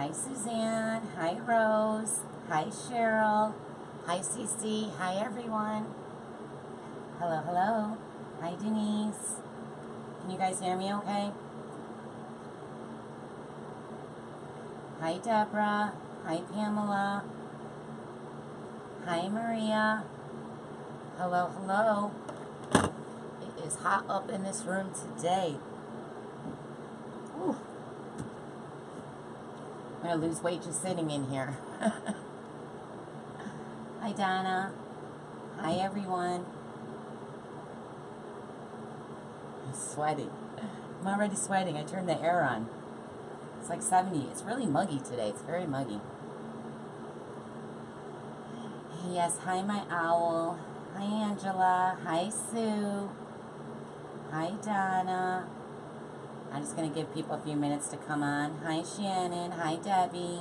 Hi Suzanne, hi Rose, hi Cheryl, hi Cece, hi everyone. Hello, hello. Hi Denise. Can you guys hear me okay? Hi Deborah, hi Pamela, hi Maria. Hello, hello. It is hot up in this room today. Whew. I'm going to lose weight just sitting in here. Hi Donna. Hi everyone. I'm sweating. I'm already sweating. I turned the air on. It's like 70. It's really muggy today. It's very muggy. Yes, hi my owl. Hi Angela. Hi Sue. Hi Donna. I'm just going to give people a few minutes to come on. Hi Shannon. Hi Debbie.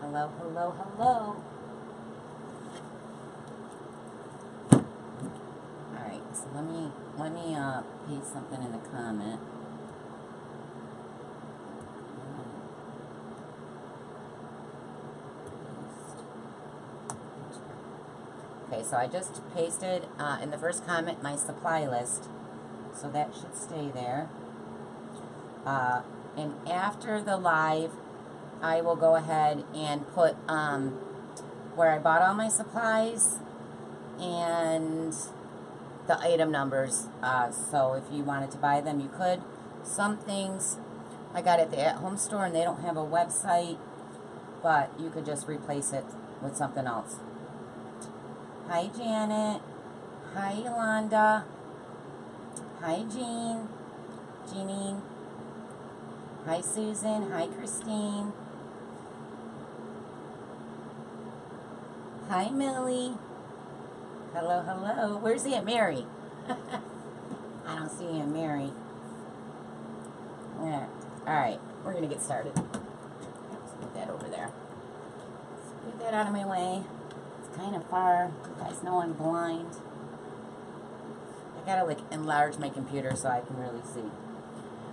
Hello, hello, hello. Alright, so let me paste something in the comment. Okay, so I just pasted in the first comment my supply list, so that should stay there. And after the live, I will go ahead and put where I bought all my supplies and the item numbers. So if you wanted to buy them, you could. Some things I got at the at-home store and they don't have a website, but you could just replace it with something else. Hi Janet. Hi Yolanda. Hi Jean. Jeanine. Hi Susan. Hi Christine. Hi Millie. Hello, hello. Where's Aunt Mary? I don't see Aunt Mary. Yeah. Alright, we're going to get started. Let's put that over there. Let's get that out of my way. It's kind of far. You guys know I'm blind. I gotta like enlarge my computer so I can really see.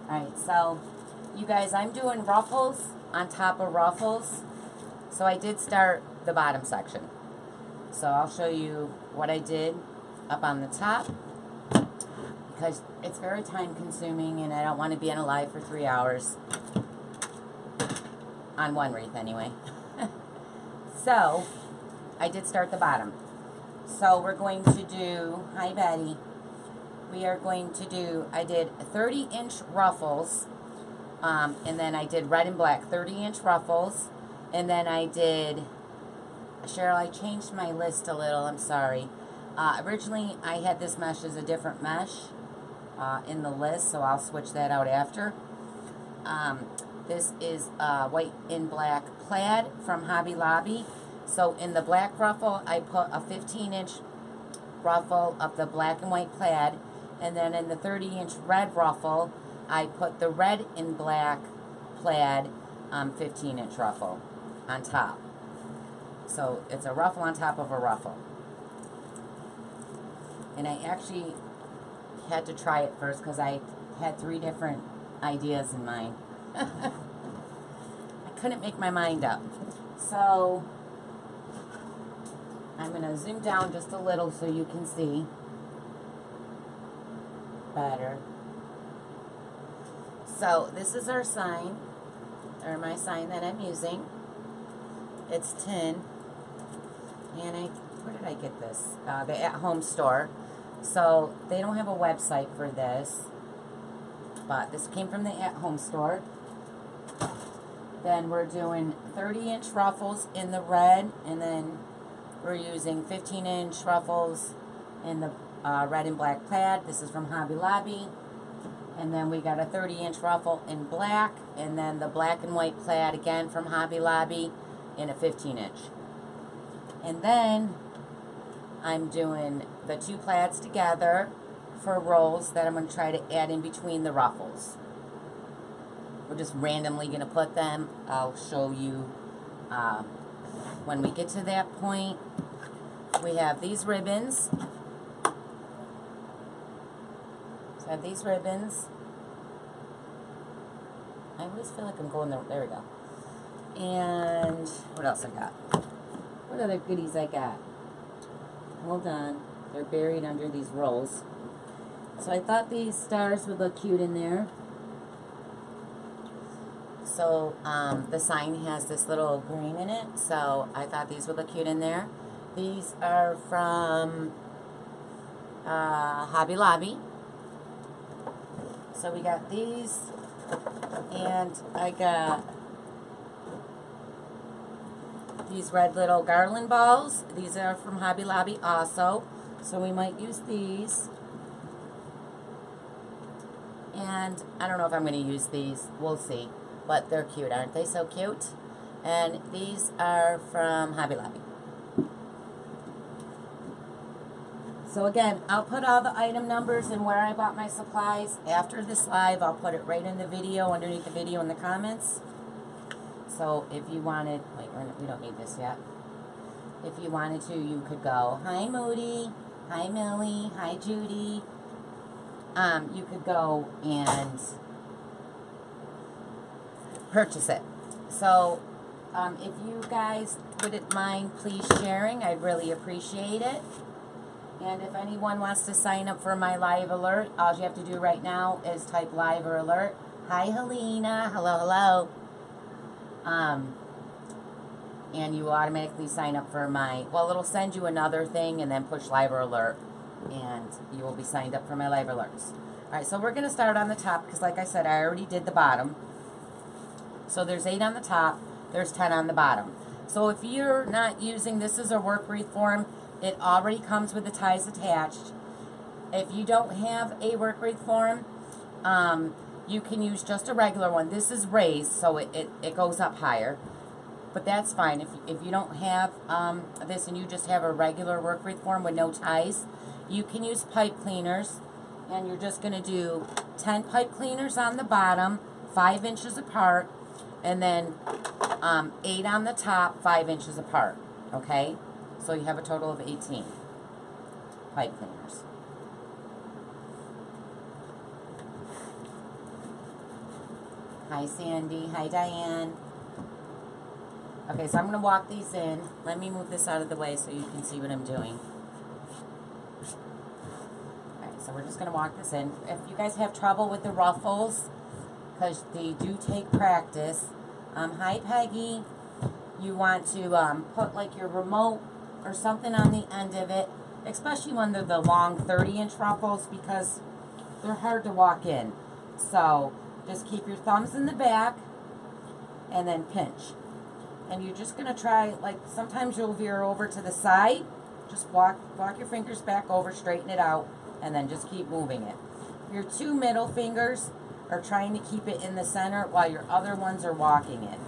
Alright, so you guys, I'm doing ruffles on top of ruffles. So I did start the bottom section. So I'll show you what I did up on the top, because it's very time consuming and I don't want to be on a live for 3 hours. On one wreath anyway. So I did start the bottom. So we're going to do, hi Betty, we are going to do, I did 30-inch ruffles, and then I did red and black 30-inch ruffles, and then I did, Cheryl, I changed my list a little, I'm sorry. Originally I had this mesh as a different mesh in the list, so I'll switch that out after. This is white and black plaid from Hobby Lobby. So in the black ruffle, I put a 15-inch ruffle of the black and white plaid. And then in the 30-inch red ruffle, I put the red and black plaid 15-inch ruffle on top. So it's a ruffle on top of a ruffle. And I actually had to try it first because I had 3 different ideas in mind. I couldn't make my mind up. So I'm going to zoom down just a little so you can see better. So this is our sign, or my sign that I'm using. It's tin. And where did I get this? The at-home store. So they don't have a website for this, but this came from the at-home store. Then we're doing 30-inch ruffles in the red, and then we're using 15-inch ruffles in the red and black plaid. This is from Hobby Lobby. And then we got a 30-inch ruffle in black, and then the black and white plaid again from Hobby Lobby in a 15-inch. And then I'm doing the 2 plaids together for rolls that I'm going to try to add in between the ruffles. We're just randomly going to put them. I'll show you when we get to that point. We have these ribbons. So I have these ribbons. I always feel like I'm going there. There we go. And what else I got? What other goodies I got? Hold on. They're buried under these rolls. So I thought these stars would look cute in there. So the sign has this little green in it. So I thought these would look cute in there. These are from Hobby Lobby. So we got these. And I got these red little garland balls. These are from Hobby Lobby also. So we might use these. And I don't know if I'm going to use these. We'll see. But they're cute, aren't they? So cute. And these are from Hobby Lobby. So again, I'll put all the item numbers and where I bought my supplies after this live. I'll put it right in the video, underneath the video in the comments. So if you wanted, wait, we don't need this yet. If you wanted to, you could go, hi Moody, hi Millie, hi Judy. You could go and purchase it. So if you guys wouldn't mind please sharing, I'd really appreciate it. And if anyone wants to sign up for my live alert, all you have to do right now is type live or alert. Hi Helena, hello, hello. And you will automatically sign up for my, well, it'll send you another thing and then push live or alert. And you will be signed up for my live alerts. Alright, so we're going to start on the top because like I said, I already did the bottom. So there's 8 on the top, there's 10 on the bottom. So if you're not using, this is a work wreath form, it already comes with the ties attached. If you don't have a work wreath form, you can use just a regular one. This is raised, so it goes up higher. But that's fine. If you don't have this and you just have a regular work wreath form with no ties, you can use pipe cleaners. And you're just going to do 10 pipe cleaners on the bottom, 5 inches apart, and then 8 on the top, 5 inches apart. Okay? So you have a total of 18 pipe cleaners. Hi Sandy, hi Diane. Okay, so I'm going to walk these in. Let me move this out of the way so you can see what I'm doing. Alright, so we're just going to walk this in. If you guys have trouble with the ruffles, because they do take practice, hi Peggy, you want to put like your remote or something on the end of it, especially when they're the long 30-inch ruffles, because they're hard to walk in. So just keep your thumbs in the back and then pinch. And you're just going to try, like sometimes you'll veer over to the side. Just walk your fingers back over, straighten it out, and then just keep moving it. Your 2 middle fingers are trying to keep it in the center while your other ones are walking it.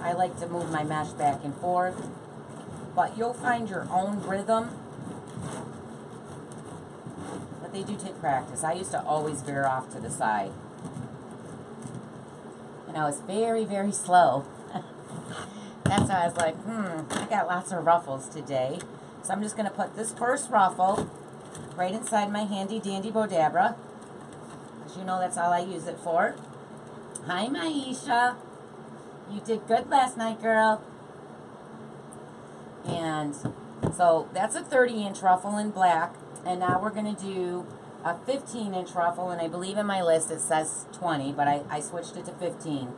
I like to move my mesh back and forth, but you'll find your own rhythm. But they do take practice. I used to always veer off to the side. And I was very, very slow. That's why I was like, I got lots of ruffles today. So I'm just going to put this first ruffle right inside my handy dandy Bodabra. Because you know that's all I use it for. Hi, Maisha. You did good last night, girl. And so that's a 30-inch ruffle in black. And now we're going to do a 15-inch ruffle. And I believe in my list it says 20, but I switched it to 15.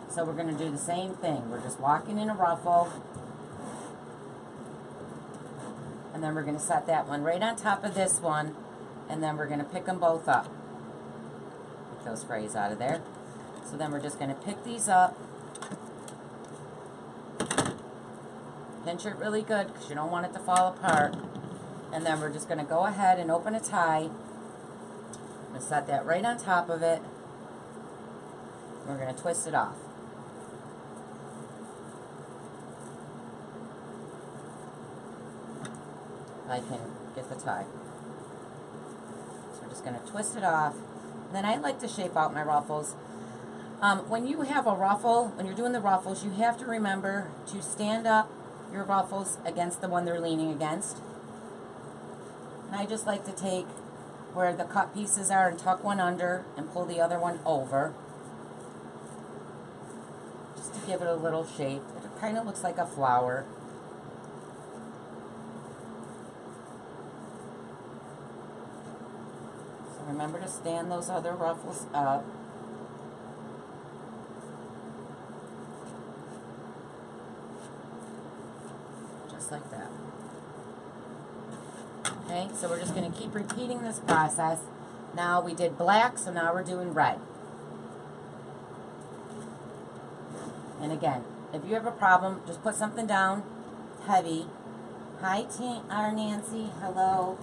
So we're going to do the same thing. We're just walking in a ruffle. And then we're going to set that one right on top of this one. And then we're going to pick them both up. Get those frays out of there. So then we're just going to pick these up. Pinch it really good because you don't want it to fall apart. And then we're just going to go ahead and open a tie. And set that right on top of it. We're going to twist it off. I can get the tie. So we're just going to twist it off. And then I like to shape out my ruffles. When you have a ruffle, when you're doing the ruffles, you have to remember to stand up your ruffles against the one they're leaning against. And I just like to take where the cut pieces are and tuck one under and pull the other one over. give it a little shape. It kind of looks like a flower. So remember to stand those other ruffles up. Just like that. Okay, so we're just going to keep repeating this process. Now we did black, so now we're doing red. And again, if you have a problem, just put something down heavy. Hi, Nancy. Hello.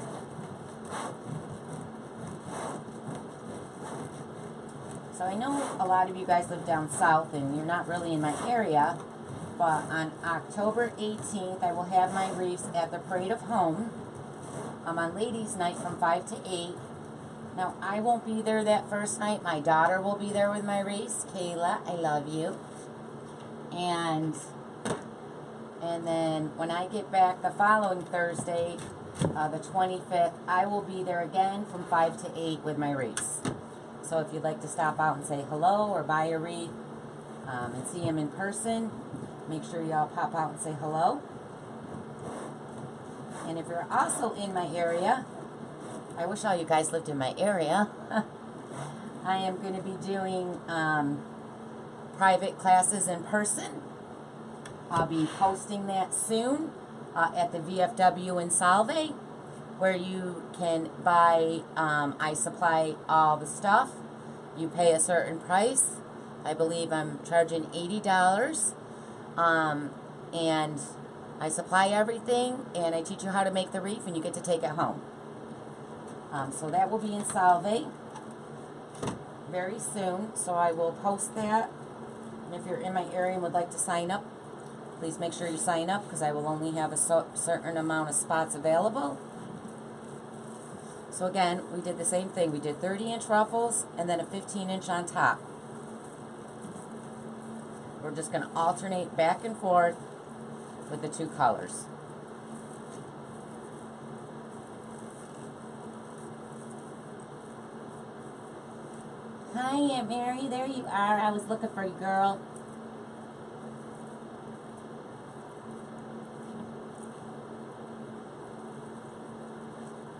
So I know a lot of you guys live down south and you're not really in my area, but on October 18th, I will have my wreaths at the Parade of Home. I'm on Ladies' Night from 5 to 8. Now, I won't be there that first night. My daughter will be there with my wreaths. Kayla, I love you. And then when I get back the following Thursday, the 25th, I will be there again from 5 to 8 with my wreaths. So if you'd like to stop out and say hello or buy a wreath and see him in person, make sure y'all pop out and say hello. And if you're also in my area, I wish all you guys lived in my area. I am going to be doing private classes in person. I'll be posting that soon at the VFW in Salve, where you can buy, I supply all the stuff. You pay a certain price. I believe I'm charging $80. And I supply everything, and I teach you how to make the wreath, and you get to take it home. So that will be in Salve very soon, so I will post that. And if you're in my area and would like to sign up, please make sure you sign up, because I will only have a certain amount of spots available. So again, we did the same thing. We did 30-inch ruffles and then a 15-inch on top. We're just going to alternate back and forth with the two colors. Hi, Aunt Mary. There you are. I was looking for you, girl.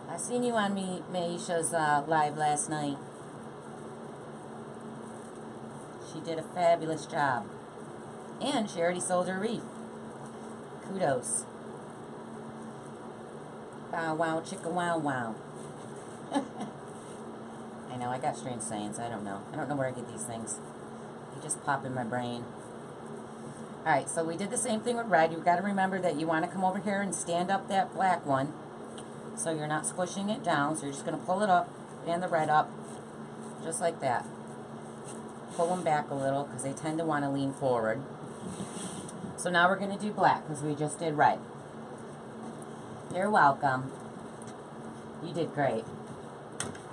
I seen you on Maisha's live last night. She did a fabulous job. And she already sold her wreath. Kudos. Bow wow, chicka wow wow. I know, I got strange sayings. I don't know. I don't know where I get these things. They just pop in my brain. Alright, so we did the same thing with red. You've got to remember that you want to come over here and stand up that black one, so you're not squishing it down. So you're just going to pull it up and the red up, just like that. Pull them back a little, because they tend to want to lean forward. So now we're going to do black, because we just did red. You're welcome. You did great.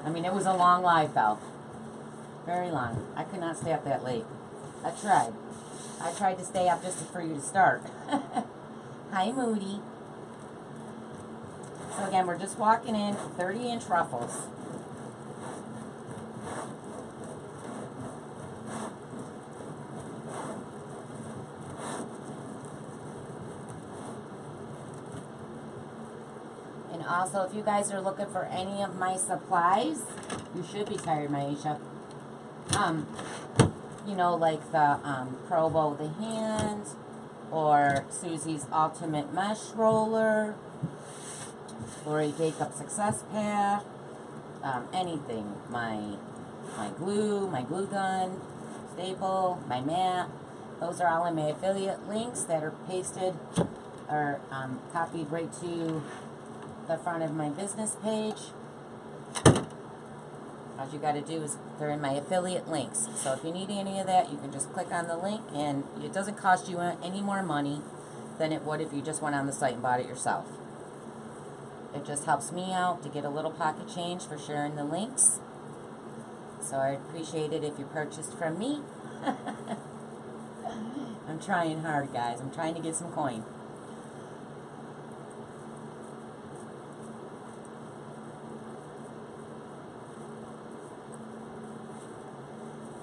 I mean, it was a long live, though. Very long. I could not stay up that late. I tried. I tried to stay up just for you to start. Hi, Moody. So again, we're just walking in 30-inch ruffles. And also, if you guys are looking for any of my supplies, you should be tired, Maisha. You know, like the Pro Bow the Hand, or Susie's Ultimate Mesh Roller, or a Bake Up Success Pack, anything. My glue gun, staple, my mat. Those are all in my affiliate links that are pasted or copied right to the front of my business page. All you got to do is, they're in my affiliate links. So if you need any of that, you can just click on the link, and it doesn't cost you any more money than it would if you just went on the site and bought it yourself. It just helps me out to get a little pocket change for sharing the links. So I'd appreciate it if you purchased from me. I'm trying hard, guys. I'm trying to get some coin.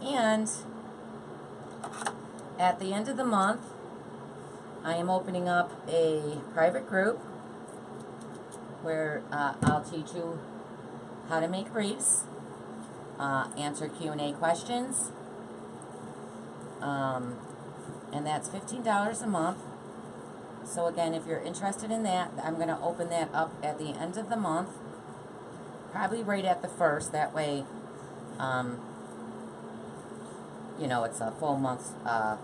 And at the end of the month, I am opening up a private group where I'll teach you how to make wreaths, answer Q&A questions, and that's $15 a month. So again, if you're interested in that, I'm going to open that up at the end of the month, probably right at the 1st. That way, you know, it's a full month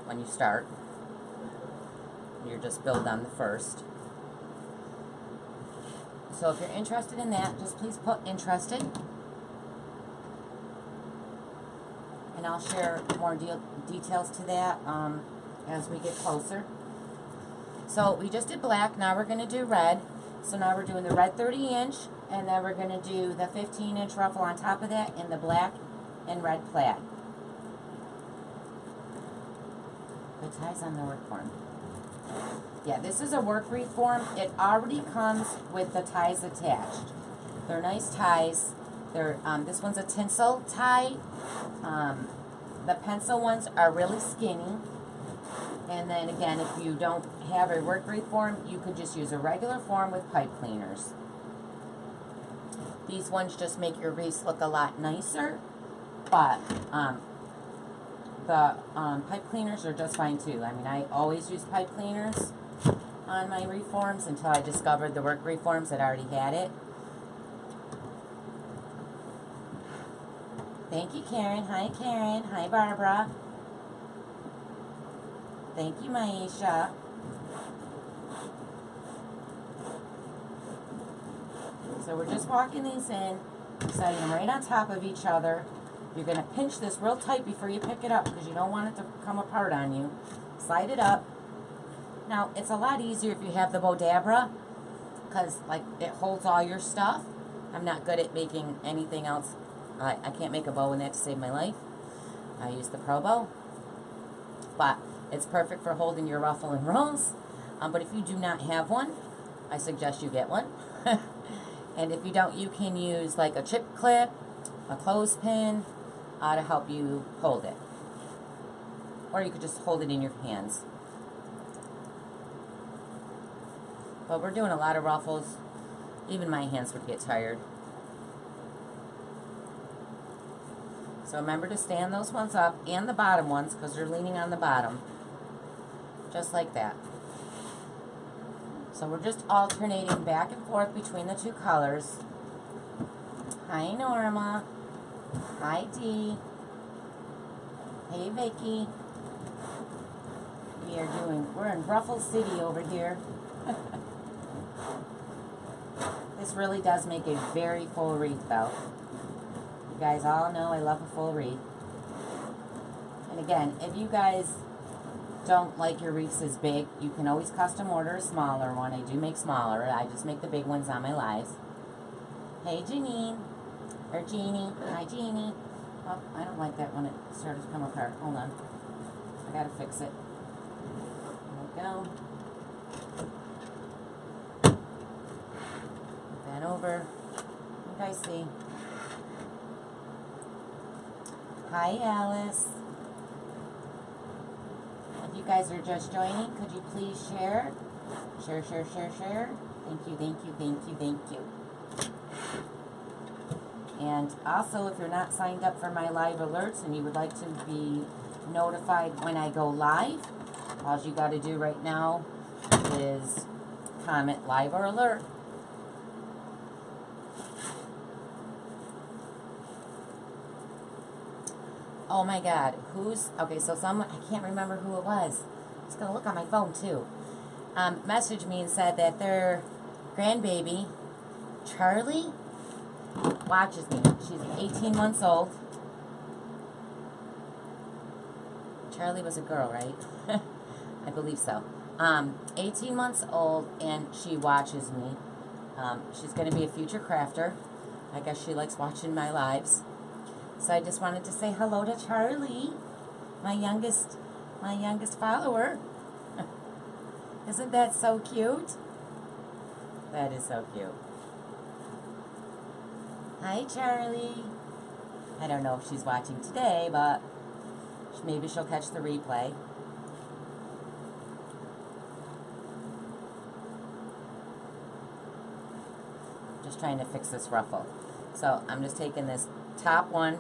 when you start. You're just billed on the 1st. So if you're interested in that, just please put interested. And I'll share more details to that as we get closer. So we just did black, now we're going to do red. So now we're doing the red 30-inch, and then we're going to do the 15-inch ruffle on top of that in the black and red plaid. The ties on the work form. Yeah, this is a work wreath form. It already comes with the ties attached. They're nice ties. They're this one's a tinsel tie. The pencil ones are really skinny. And then again, if you don't have a work wreath form, you could just use a regular form with pipe cleaners. These ones just make your wreaths look a lot nicer, but the pipe cleaners are just fine too. I mean, I always use pipe cleaners on my wreath forms until I discovered the work wreath forms that already had it. Thank you, Karen. Hi, Karen. Hi, Barbara. Thank you, Maisha. So we're just walking these in, setting them right on top of each other. You're going to pinch this real tight before you pick it up because you don't want it to come apart on you. Slide it up. Now, it's a lot easier if you have the Bodabra because, like, it holds all your stuff. I'm not good at making anything else. I can't make a bow in that to save my life. I use the Pro Bow. But it's perfect for holding your ruffle and rolls. But if you do not have one, I suggest you get one. And if you don't, you can use like a chip clip, a clothespin, to help you hold it. Or you could just hold it in your hands. But we're doing a lot of ruffles. Even my hands would get tired. So remember to stand those ones up and the bottom ones because they're leaning on the bottom. Just like that. So we're just alternating back and forth between the two colors. Hi, Norma. Hi, Dee. Hey, Vicky. We're in Ruffle City over here. This really does make a very full wreath, though. You guys all know I love a full wreath. And again, if you guys don't like your wreaths as big, you can always custom order a smaller one. I do make smaller. I just make the big ones on my lives. Hey, Janine. Or Jeannie. Hi, Jeannie. Oh, I don't like that when it started to come apart. Hold on. I gotta fix it. There we go. Put that over. What do I see? Hi, Alice. If you guys are just joining, could you please share? Share, share, share, share. Thank you, thank you, thank you, thank you. And also, if you're not signed up for my live alerts and you would like to be notified when I go live, all you got to do right now is comment live or alert. Oh my God, okay, so someone, I can't remember who it was. I'm just going to look on my phone too. Messaged me and said that their grandbaby, Charlie, watches me. She's 18 months old. Charlie was a girl, right? I believe so. 18 months old, and she watches me. She's going to be a future crafter. I guess she likes watching my lives. So I just wanted to say hello to Charlie, my youngest follower. Isn't that so cute? That is so cute. Hi, Charlie. I don't know if she's watching today, but maybe she'll catch the replay. trying to fix this ruffle. So I'm just taking this top one,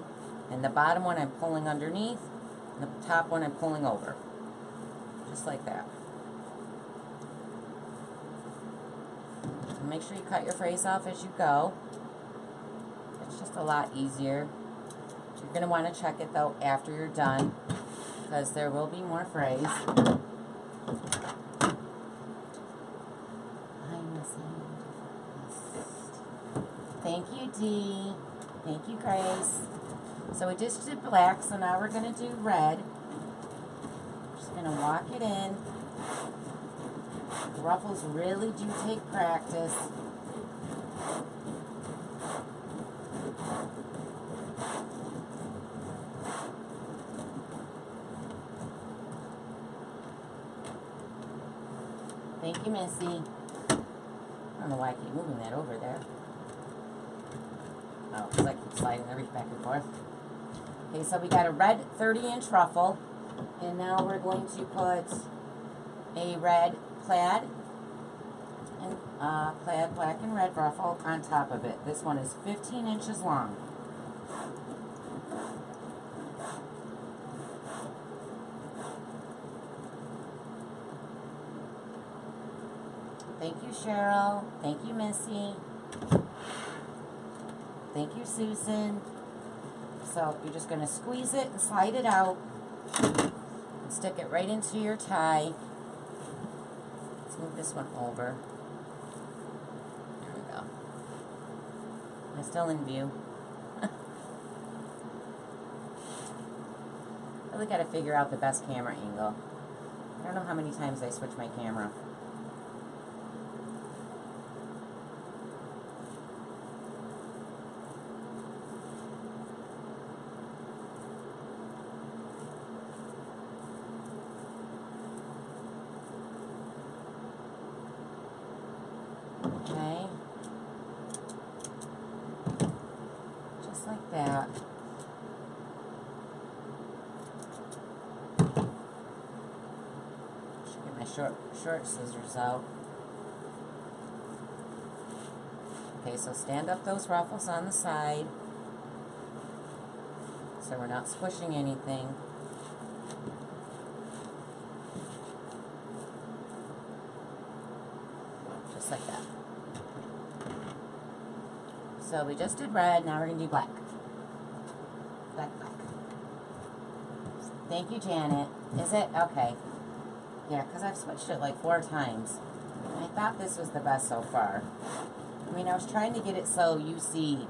and the bottom one I'm pulling underneath, and the top one I'm pulling over. Just like that. So make sure you cut your frays off as you go. It's just a lot easier. You're going to want to check it though after you're done, because there will be more frays. Thank you, Dee. Thank you, Grace. So we just did black, so now we're going to do red. Just going to walk it in. The ruffles really do take practice. Thank you, Missy. I don't know why I keep moving that over there. Oh, because I keep sliding the wreath back and forth. Okay, so we got a red 30-inch ruffle. And now we're going to put a red plaid and plaid black and red ruffle on top of it. This one is 15 inches long. Thank you, Cheryl. Thank you, Missy. Thank you, Susan. So you're just going to squeeze it and slide it out and stick it right into your tie. Let's move this one over. There we go. I'm still in view. Really got to figure out the best camera angle. I don't know how many times I switch my camera. Okay, just like that. Should get my short scissors out. Okay, so stand up those ruffles on the side so we're not squishing anything. Just like that. So we just did red, now we're going to do black. Black, black. Thank you, Janet. Is it? Okay. Yeah, because I've switched it like 4 times. And I thought this was the best so far. I mean, I was trying to get it so you see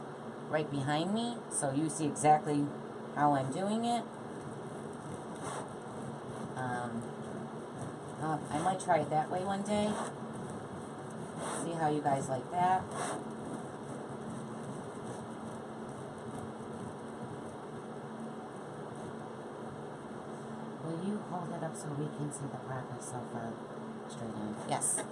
right behind me, so you see exactly how I'm doing it. I might try it that way one day. See how you guys like that. Will you hold it up so we can see the progress so far? Straight on. Yes.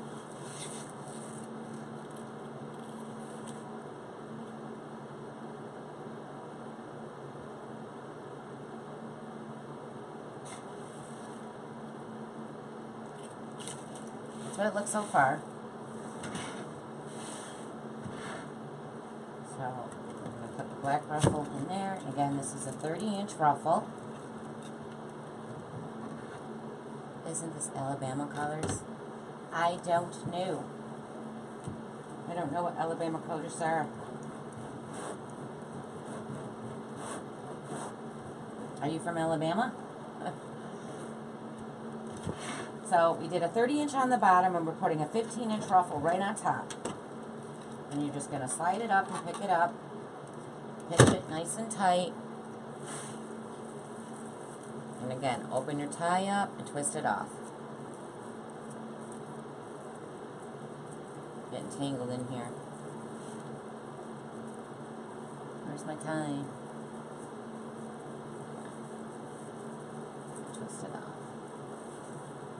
That's what it looks so far. So I'm going to put the black ruffle in there. Again, this is a 30-inch ruffle. Isn't this Alabama colors? I don't know. I don't know what Alabama colors are. Are you from Alabama? So we did a 30-inch on the bottom, and we're putting a 15-inch ruffle right on top. And you're just going to slide it up and pick it up. Pinch it nice and tight. And again, open your tie up and twist it off. Getting tangled in here. Where's my tie? Twist it off.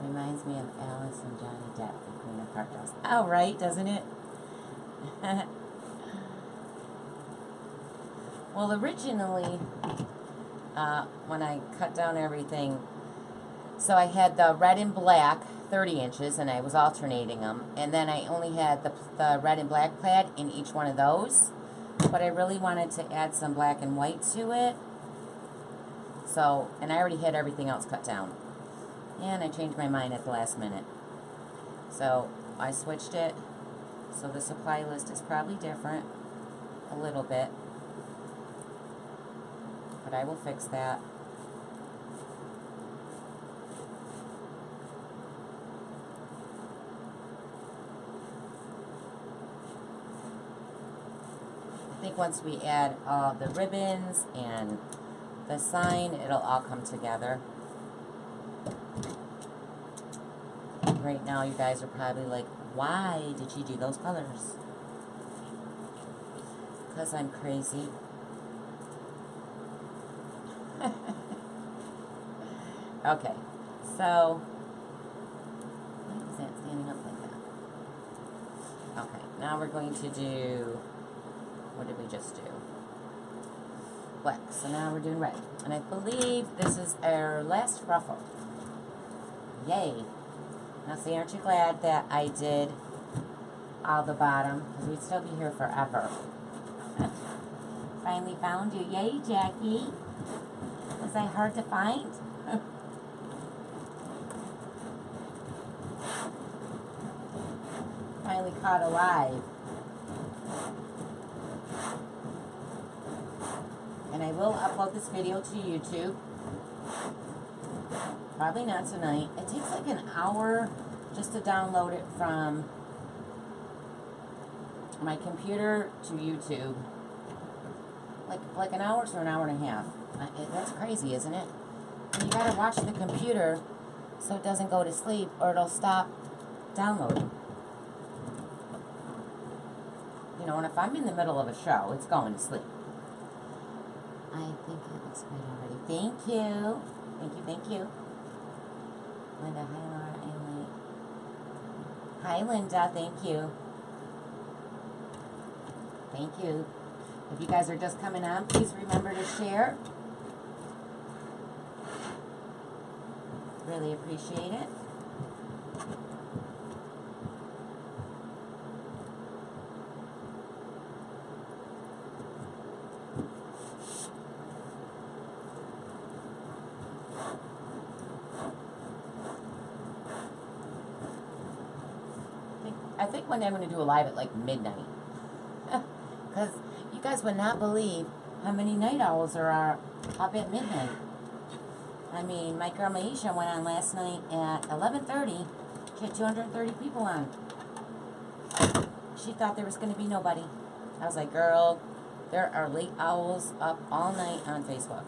Reminds me of Alice and Johnny Depp, the Queen of Hearts. Oh, right, doesn't it? Well, originally, when I cut down everything, so I had the red and black 30 inches, and I was alternating them. And then I only had the red and black plaid in each one of those. But I really wanted to add some black and white to it. So, and I already had everything else cut down. And I changed my mind at the last minute. So, I switched it. So the supply list is probably different. A little bit. But I will fix that. I think once we add all the ribbons and the sign, it'll all come together. Right now, you guys are probably like, why did you do those colors? Because I'm crazy. Okay, so, why is that standing up like that? Okay, now we're going to do, what did we just do? Black. So now we're doing red. And I believe this is our last ruffle. Yay. Now see, aren't you glad that I did all the bottom? Because we'd still be here forever. Finally found you. Yay, Jackie. Was I hard to find? Finally caught alive. And I will upload this video to YouTube. Probably not tonight. It takes like an hour just to download it from my computer to YouTube. Like an hour to an hour and a half. That's crazy, isn't it? And you gotta watch the computer so it doesn't go to sleep or it'll stop downloading. You know, and if I'm in the middle of a show, it's going to sleep. I think it looks great already. Thank you. Thank you, thank you. Linda, hi Laura, Emily. Hi Linda, thank you. Thank you. If you guys are just coming on, please remember to share. Really appreciate it. I think one day I'm going to do a live at like midnight. Because you guys would not believe how many night owls there are up at midnight. I mean, my girl Maisha went on last night at 11:30. She had 230 people on. She thought there was going to be nobody. I was like, girl, there are late owls up all night on Facebook.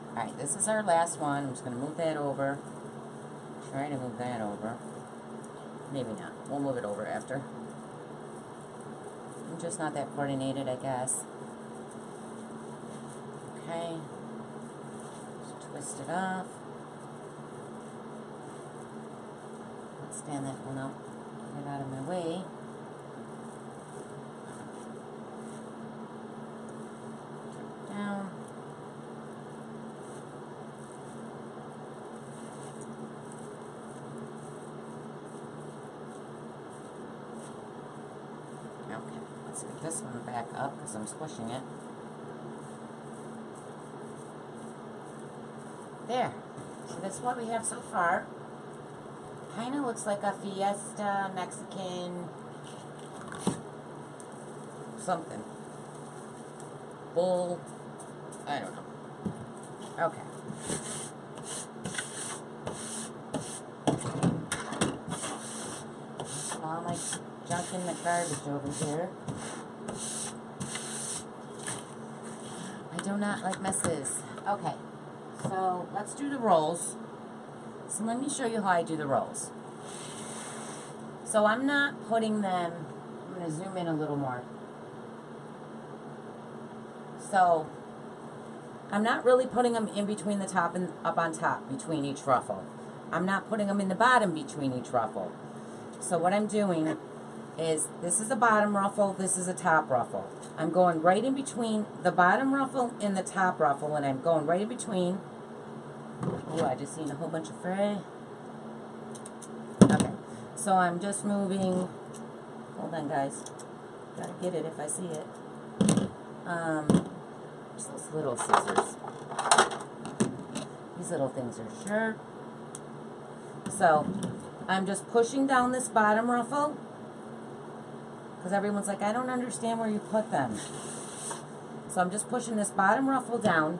Alright, this is our last one. I'm just going to move that over. Try to move that over. Maybe not. We'll move it over after. I'm just not that coordinated, I guess. Okay. Just twist it off. Let's stand that one up. Get it out of my way. Down. Okay, let's get this one back up because I'm squishing it. There. So that's what we have so far. Kind of looks like a Fiesta Mexican something. Bull. I don't know. Okay. All my junk in the garbage over here. I do not like messes. Okay, so let's do the rolls. So let me show you how I do the rolls. So I'm not putting them, I'm going to zoom in a little more. So I'm not really putting them in between the top and up on top between each ruffle. I'm not putting them in the bottom between each ruffle. So what I'm doing is, this is a bottom ruffle, this is a top ruffle. I'm going right in between the bottom ruffle and the top ruffle, and I'm going right in between. Oh, I just seen a whole bunch of fray. So I'm just moving, hold on guys, gotta get it if I see it. Just those little scissors. These little things are sure. So I'm just pushing down this bottom ruffle, because everyone's like, I don't understand where you put them. So I'm just pushing this bottom ruffle down,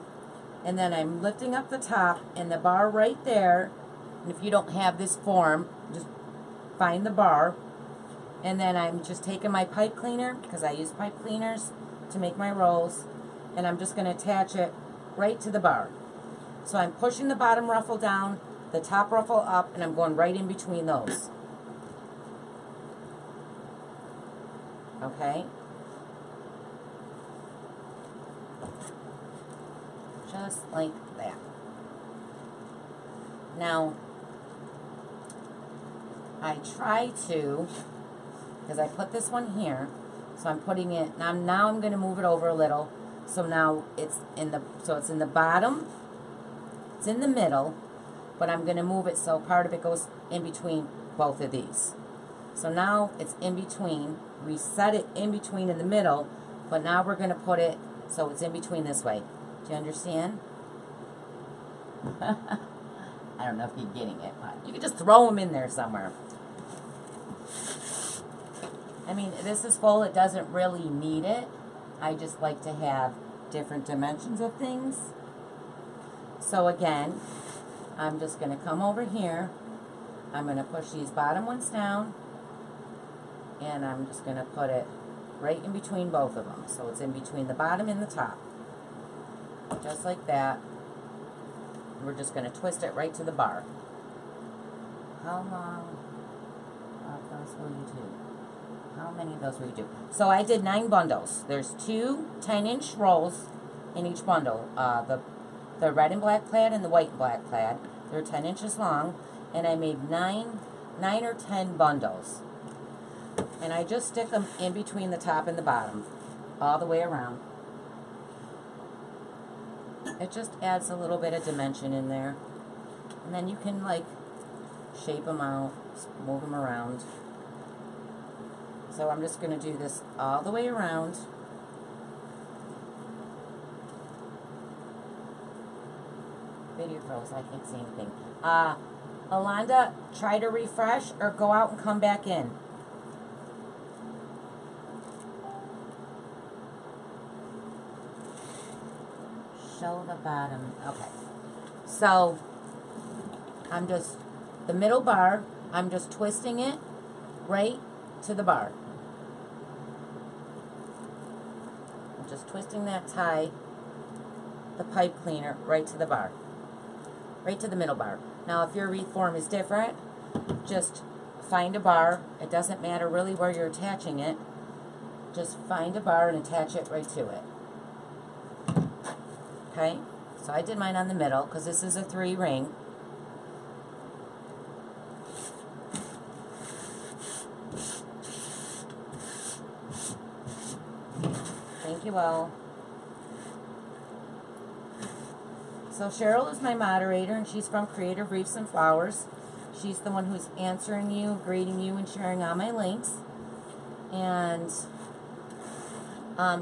and then I'm lifting up the top and the bar right there. And if you don't have this form, just find the bar. And then I'm just taking my pipe cleaner, because I use pipe cleaners to make my rolls, and I'm just going to attach it right to the bar. So I'm pushing the bottom ruffle down, the top ruffle up, and I'm going right in between those. Okay? Just like that. Now, I try to, because I put this one here, so I'm putting it, now I'm going to move it over a little, so now it's in the bottom, it's in the middle, but I'm going to move it so part of it goes in between both of these. So now it's in between, we set it in between in the middle, but now we're going to put it so it's in between this way. Do you understand? I don't know if you're getting it, but you could just throw them in there somewhere. I mean, this is full. It doesn't really need it. I just like to have different dimensions of things. So again, I'm just going to come over here. I'm going to push these bottom ones down. And I'm just going to put it right in between both of them. So it's in between the bottom and the top. Just like that. We're just going to twist it right to the bar. How long of those will you do? How many of those will you do? So I did 9 bundles. There's 2 10-inch rolls in each bundle. The red and black plaid and the white and black plaid. They're 10 inches long. And I made 9 or 10 bundles. And I just stick them in between the top and the bottom. All the way around. It just adds a little bit of dimension in there. And then you can like shape them out, move them around. So I'm just going to do this all the way around. Video froze, I can't see anything. Alonda, try to refresh or go out and come back in. Show the bottom. Okay. So I'm just, the middle bar, I'm just twisting it right to the bar. I'm just twisting that tie, the pipe cleaner, right to the bar. Right to the middle bar. Now if your wreath form is different, just find a bar. It doesn't matter really where you're attaching it. Just find a bar and attach it right to it. Okay, so I did mine on the middle because this is a 3-ring. Thank you all. So Cheryl is my moderator, and she's from Creative Wreaths and Flowers. She's the one who's answering you, greeting you, and sharing all my links. And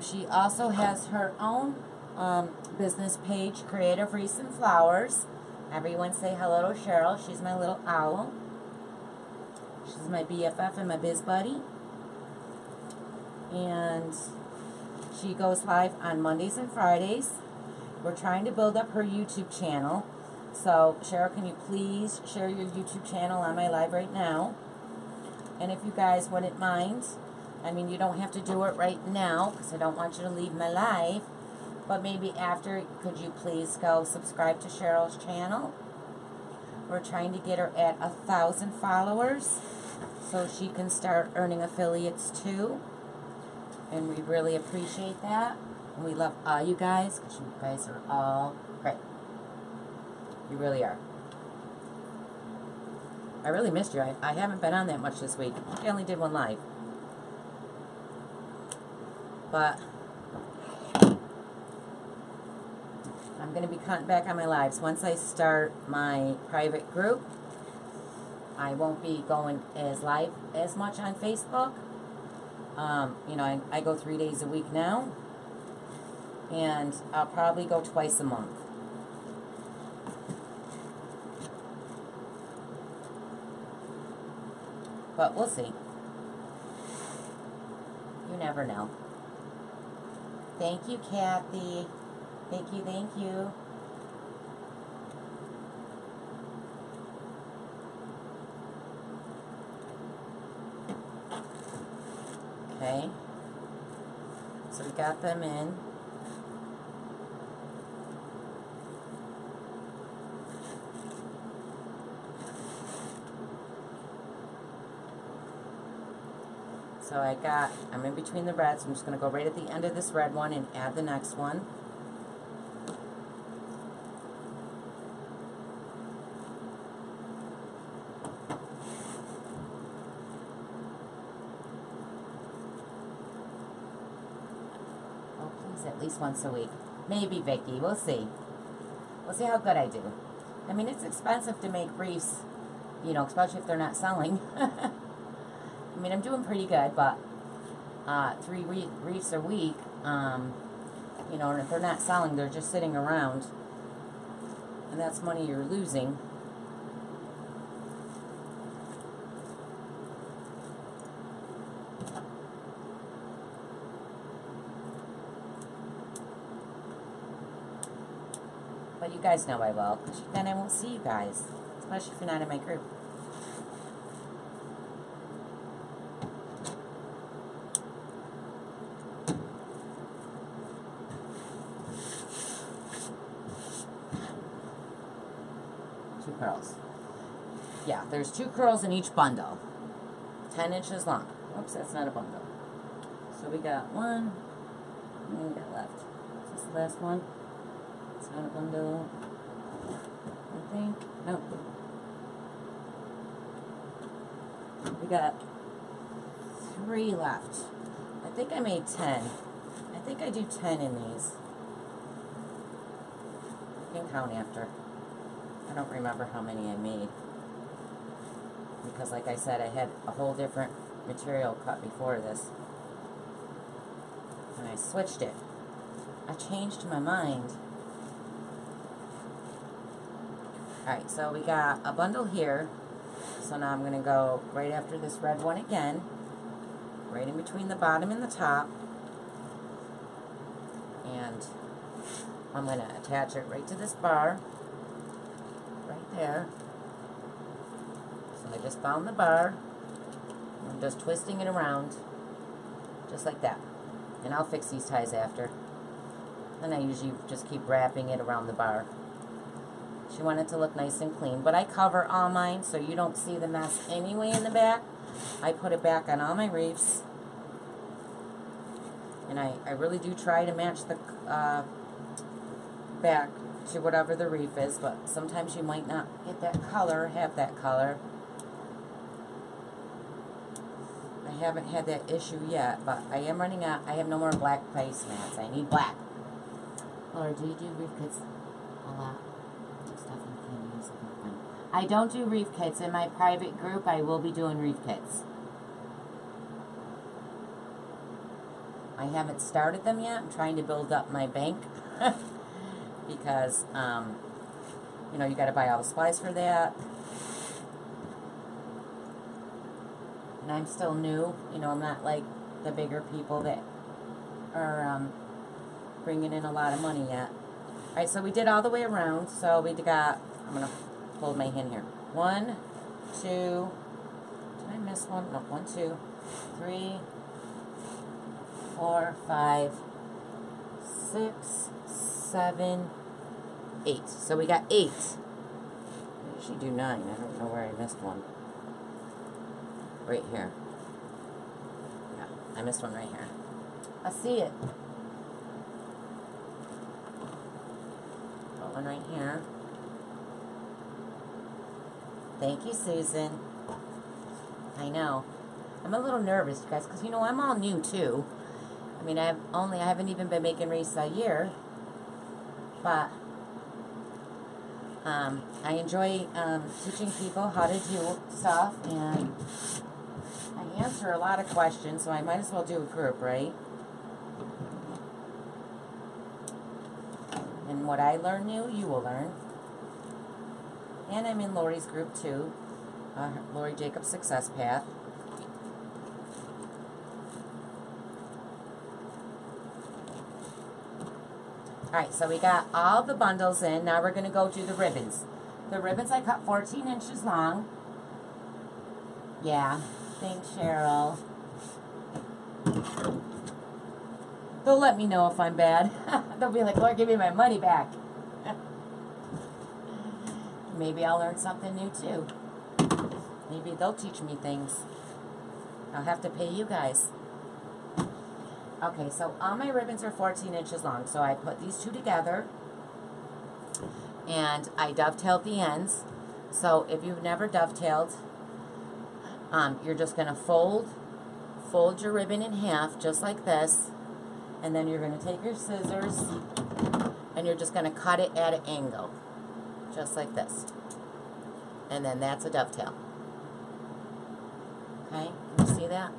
she also has her own business page, Creative Wreaths and Flowers. Everyone say hello to Cheryl. She's my little owl. She's my BFF and my biz buddy. And she goes live on Mondays and Fridays. We're trying to build up her YouTube channel. So, Cheryl, can you please share your YouTube channel on my live right now? And if you guys wouldn't mind, I mean, you don't have to do it right now because I don't want you to leave my live. But maybe after, could you please go subscribe to Cheryl's channel? We're trying to get her at 1,000 followers so she can start earning affiliates too. And we really appreciate that. And we love all you guys because you guys are all great. You really are. I really missed you. I haven't been on that much this week. I only did one live. But I'm going to be cutting back on my lives. Once I start my private group, I won't be going as live as much on Facebook. You know, I go 3 days a week now, and I'll probably go twice a month. But we'll see. You never know. Thank you, Kathy. Thank you, thank you. Okay. So we got them in. So I'm in between the reds. I'm just going to go right at the end of this red one and add the next one. Oh, please, at least once a week. Maybe, Vicky. We'll see. We'll see how good I do. I mean, it's expensive to make wreaths, you know, especially if they're not selling. I mean, I'm doing pretty good, but 3 wreaths a week, you know, and if they're not selling, they're just sitting around, and that's money you're losing. But you guys know I will, because then I won't see you guys, especially if you're not in my group. Curls. Yeah, there's 2 curls in each bundle. 10 inches long. Oops, that's not a bundle. So we got 1. How many we got left? Is this the last one? It's not a bundle. I think. No. We got 3 left. I think I made 10. I think I do 10 in these. You can count after. I don't remember how many I made, because like I said, I had a whole different material cut before this, and I switched it. I changed my mind. Alright, so we got a bundle here, so now I'm going to go right after this red one again, right in between the bottom and the top, and I'm going to attach it right to this bar. Right there. So I just found the bar. I'm just twisting it around, just like that. And I'll fix these ties after. And I usually just keep wrapping it around the bar. She wanted to look nice and clean, but I cover all mine so you don't see the mess anyway in the back. I put it back on all my wreaths. And I really do try to match the back to whatever the wreath is, but sometimes you might not get that color, have that color. I haven't had that issue yet, but I am running out. I have no more black placemats. I need black. Or do you do wreath kits a lot? Stuff you can use. I don't do wreath kits. In my private group, I will be doing wreath kits. I haven't started them yet. I'm trying to build up my bank. Because, you know, you got to buy all the supplies for that. And I'm still new. You know, I'm not like the bigger people that are bringing in a lot of money yet. Alright, so we did all the way around. So we got, I'm going to hold my hand here. 1, 2, did I miss one? No, 1, 2, 3, 4, 5, 6, 7, 8. So we got 8. I usually do 9. I don't know where I missed one. Right here. Yeah, I missed one right here. I see it. Got one right here. Thank you, Susan. I know. I'm a little nervous, you guys, because, you know, I'm all new, too. I mean, I haven't even been making wreaths a year. But, I enjoy teaching people how to do stuff, and I answer a lot of questions, so I might as well do a group, right? And what I learn new, you will learn. And I'm in Lori's group too, Lori Jacobs Success Path. Alright, so we got all the bundles in. Now we're going to go do the ribbons. The ribbons I cut 14 inches long. Yeah, thanks, Cheryl. They'll let me know if I'm bad. They'll be like, Lord, give me my money back. Maybe I'll learn something new too. Maybe they'll teach me things. I'll have to pay you guys. Okay, so all my ribbons are 14 inches long. So I put these two together and I dovetailed the ends. So if you've never dovetailed, you're just going to fold your ribbon in half just like this. And then you're going to take your scissors and you're just going to cut it at an angle. Just like this. And then that's a dovetail. Okay, can you see that?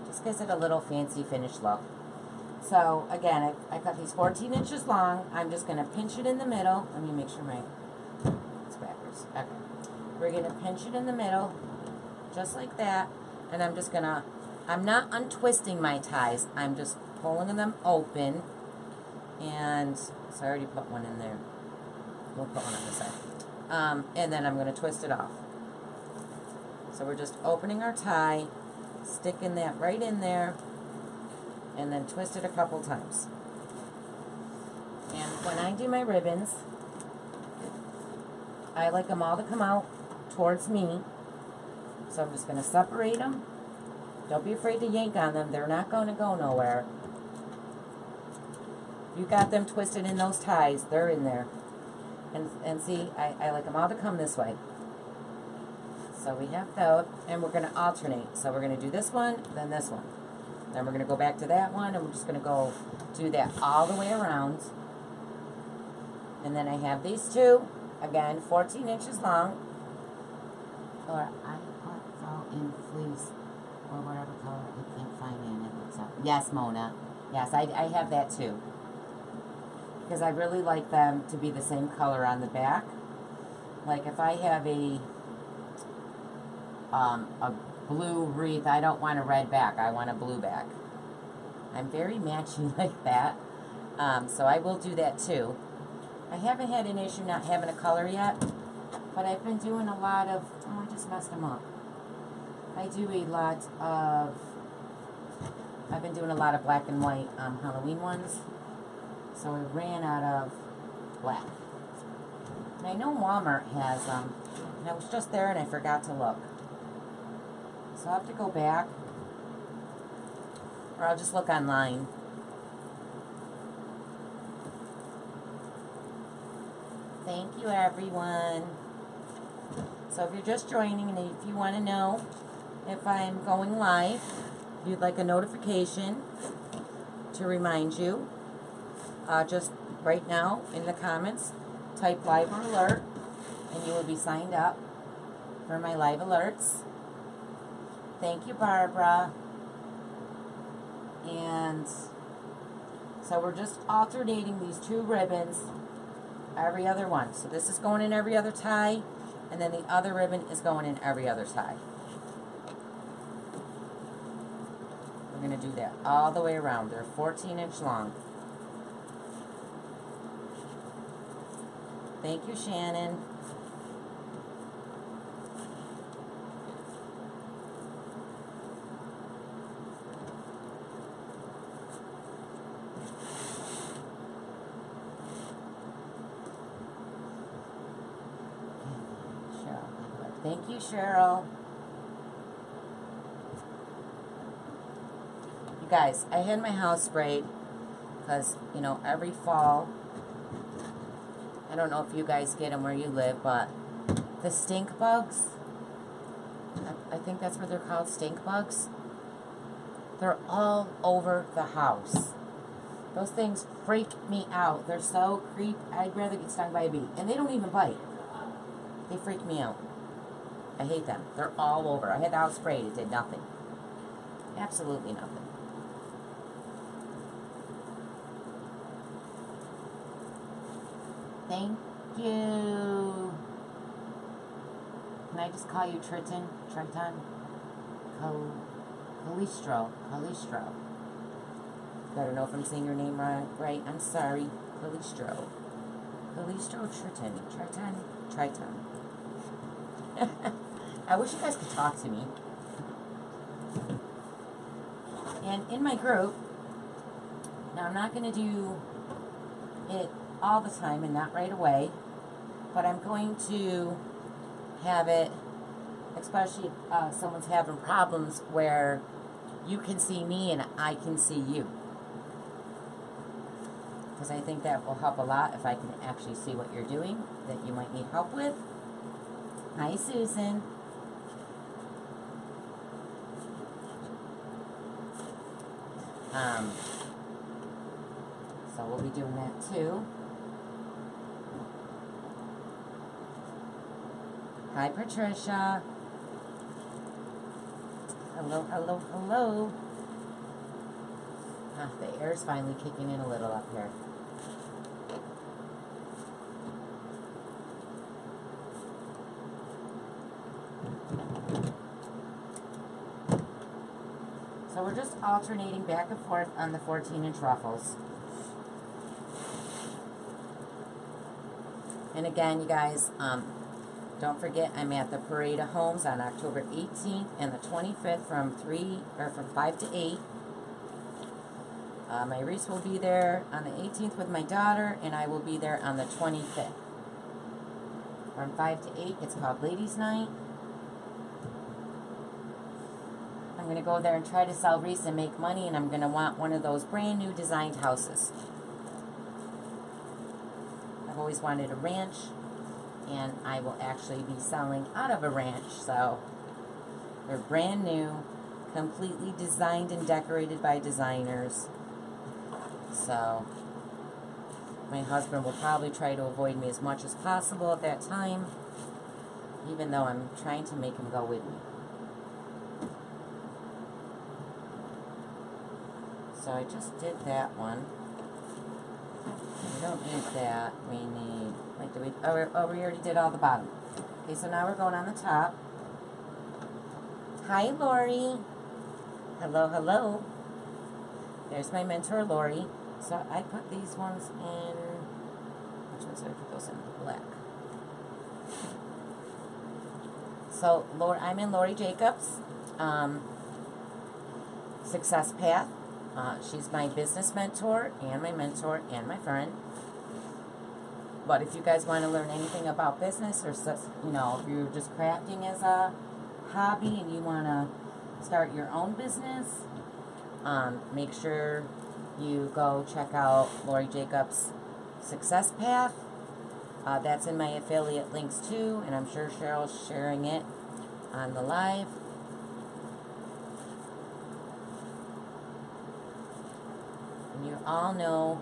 Just gives it a little fancy finished look. So again, I cut these 14 inches long. I'm just going to pinch it in the middle. Let me make sure it's backwards. Okay. We're going to pinch it in the middle, just like that. And I'm just going to, I'm not untwisting my ties. I'm just pulling them open. And, so I already put one in there. We'll put one on this side. And then I'm going to twist it off. So we're just opening our tie, sticking that right in there, and then twist it a couple times. And when I do my ribbons, I like them all to come out towards me. So I'm just going to separate them. Don't be afraid to yank on them. They're not going to go nowhere. You got them twisted in those ties. They're in there. And see, I like them all to come this way. So we have those, and we're going to alternate. So we're going to do this one, then this one. Then we're going to go back to that one, and we're just going to go do that all the way around. And then I have these two, again, 14 inches long. Or I put all in fleece, or whatever color I can't find in it. Yes, Mona. Yes, I have that too. Because I really like them to be the same color on the back. Like if I have a blue wreath, I don't want a red back. I want a blue back. I'm very matchy like that. So I will do that too. I haven't had an issue not having a color yet, but I've been doing a lot of, oh, I just messed them up. I've been doing a lot of black and white Halloween ones. So I ran out of black. And I know Walmart has them. And I was just there and I forgot to look. So I'll have to go back. Or I'll just look online. Thank you, everyone. So if you're just joining and if you want to know if I'm going live, if you'd like a notification to remind you, just right now in the comments, type live or alert, and you will be signed up for my live alerts. Thank you, Barbara. And so we're just alternating these two ribbons every other one. So this is going in every other tie, and then the other ribbon is going in every other tie. We're going to do that all the way around. They're 14-inch long. Thank you, Shannon. Thank you, Cheryl. You guys, I had my house sprayed because, you know, every fall, I don't know if you guys get them where you live, but the stink bugs, I think that's what they're called, stink bugs. They're all over the house. Those things freak me out. They're so creep. I'd rather get stung by a bee. And they don't even bite. They freak me out. I hate them. They're all over. I had the house sprayed. It did nothing. Absolutely nothing. Thank you. Can I just call you Triton? Calistro. I don't know if I'm saying your name right. I'm sorry. Calistro. Triton. I wish you guys could talk to me. And in my group, now I'm not going to do it all the time and not right away, but I'm going to have it, especially if someone's having problems, where you can see me and I can see you. Because I think that will help a lot if I can actually see what you're doing that you might need help with. Hi, Susan. So we'll be doing that too. Hi, Patricia. Hello. Ah, the air's finally kicking in a little up here. So we're just alternating back and forth on the 14-inch ruffles. And again, you guys, don't forget, I'm at the Parade of Homes on October 18th and the 25th from 5 to 8. My Reese will be there on the 18th with my daughter, and I will be there on the 25th. From 5 to 8, it's called Ladies' Night. I'm going to go there and try to sell Reese and make money, and I'm going to want one of those brand new designed houses. I've always wanted a ranch, and I will actually be selling out of a ranch, so they're brand new, completely designed and decorated by designers. So my husband will probably try to avoid me as much as possible at that time, even though I'm trying to make him go with me. So I just did that one. We don't need that. We need, like, we already did all the bottom. Okay, so now we're going on the top. Hi, Lori. Hello. There's my mentor, Lori. So I put these ones in, which ones did I put those in? Black. So, I'm in Lori Jacobs' Success Path. She's my business mentor and my friend. But if you guys want to learn anything about business, or, you know, if you're just crafting as a hobby and you want to start your own business, make sure you go check out Lori Jacobs' Success Path. That's in my affiliate links too, and I'm sure Cheryl's sharing it on the live. And you all know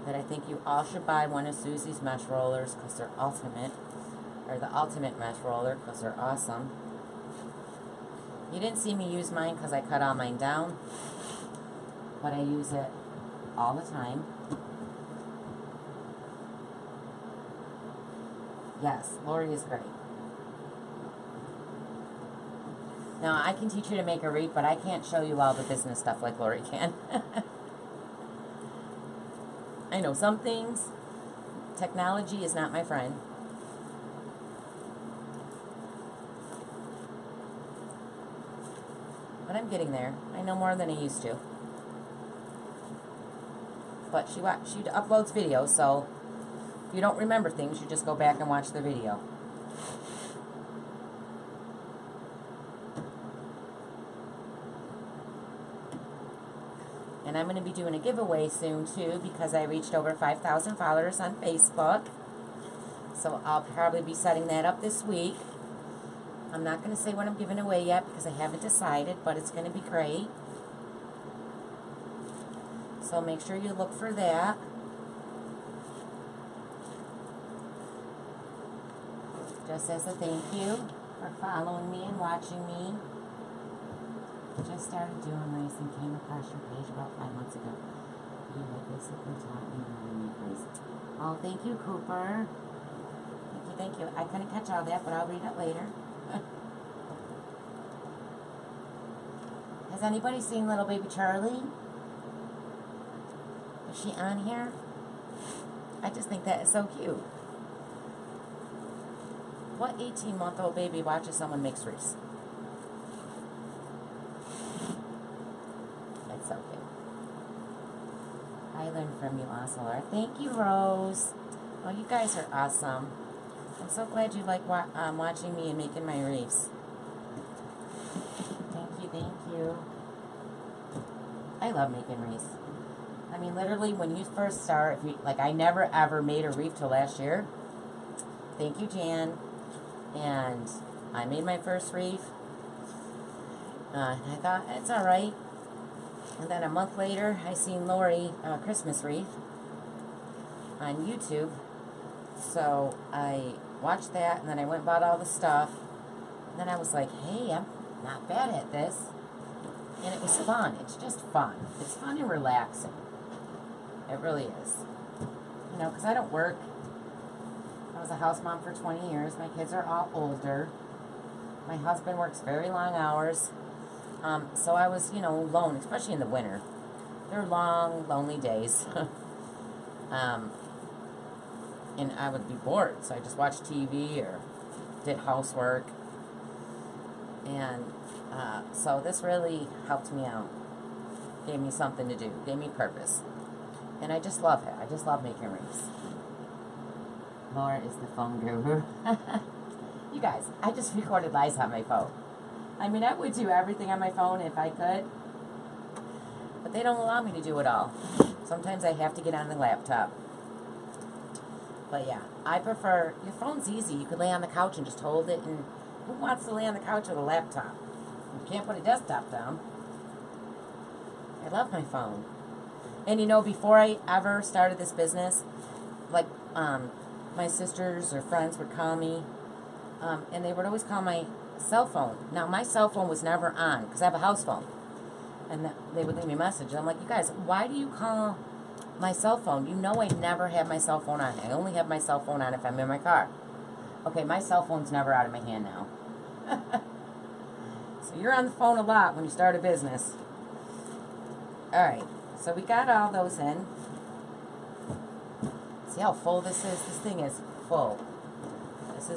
that I think you all should buy one of Susie's mesh rollers because they're ultimate, or the ultimate mesh roller because they're awesome. You didn't see me use mine because I cut all mine down, but I use it all the time. Yes, Lori is great. Now, I can teach you to make a wreath, but I can't show you all the business stuff like Lori can. I know some things. Technology is not my friend. But I'm getting there. I know more than I used to. But she uploads videos, so if you don't remember things, you just go back and watch the video. And I'm going to be doing a giveaway soon too, because I reached over 5,000 followers on Facebook. So I'll probably be setting that up this week. I'm not going to say what I'm giving away yet because I haven't decided, but it's going to be great. So make sure you look for that. Just as a thank you for following me and watching me. Just started doing wreaths and came across your page about 5 months ago. You had basically taught me how to make wreaths. Oh, thank you, Cooper. Thank you. I couldn't catch all that, but I'll read it later. Has anybody seen little baby Charlie? Is she on here? I just think that is so cute. What 18-month-old baby watches someone make wreaths? It's so cute. I learned from you also, Laura. Thank you, Rose. Oh, you guys are awesome. I'm so glad you like watching me and making my wreaths. Thank you. I love making wreaths. I mean, literally, when you first start, I never ever made a wreath till last year. Thank you, Jan. And I made my first wreath. And I thought, it's alright. And then a month later, I seen Lori Christmas Wreath on YouTube. So I watched that, and then I went and bought all the stuff. And then I was like, hey, I'm not bad at this. And it was fun. It's just fun. It's fun and relaxing. It really is. You know, because I don't work. I was a house mom for 20 years. My kids are all older. My husband works very long hours. So I was, you know, alone, especially in the winter. They're long, lonely days. And I would be bored, so I just watched TV or did housework. And so this really helped me out. Gave me something to do. Gave me purpose. And I just love it. I just love making wreaths. Laura is the phone guru. You guys, I just recorded lives on my phone. I mean, I would do everything on my phone if I could. But they don't allow me to do it all. Sometimes I have to get on the laptop. But yeah, I prefer, your phone's easy. You could lay on the couch and just hold it. And who wants to lay on the couch with a laptop? You can't put a desktop down. I love my phone. And you know, before I ever started this business, like, my sisters or friends would call me, and they would always call my cell phone. Now, my cell phone was never on, because I have a house phone. And they would leave me a message. I'm like, you guys, why do you call my cell phone? You know I never have my cell phone on. I only have my cell phone on if I'm in my car. Okay, my cell phone's never out of my hand now. So you're on the phone a lot when you start a business. Alright, so we got all those in. See how full this is? This thing is full. This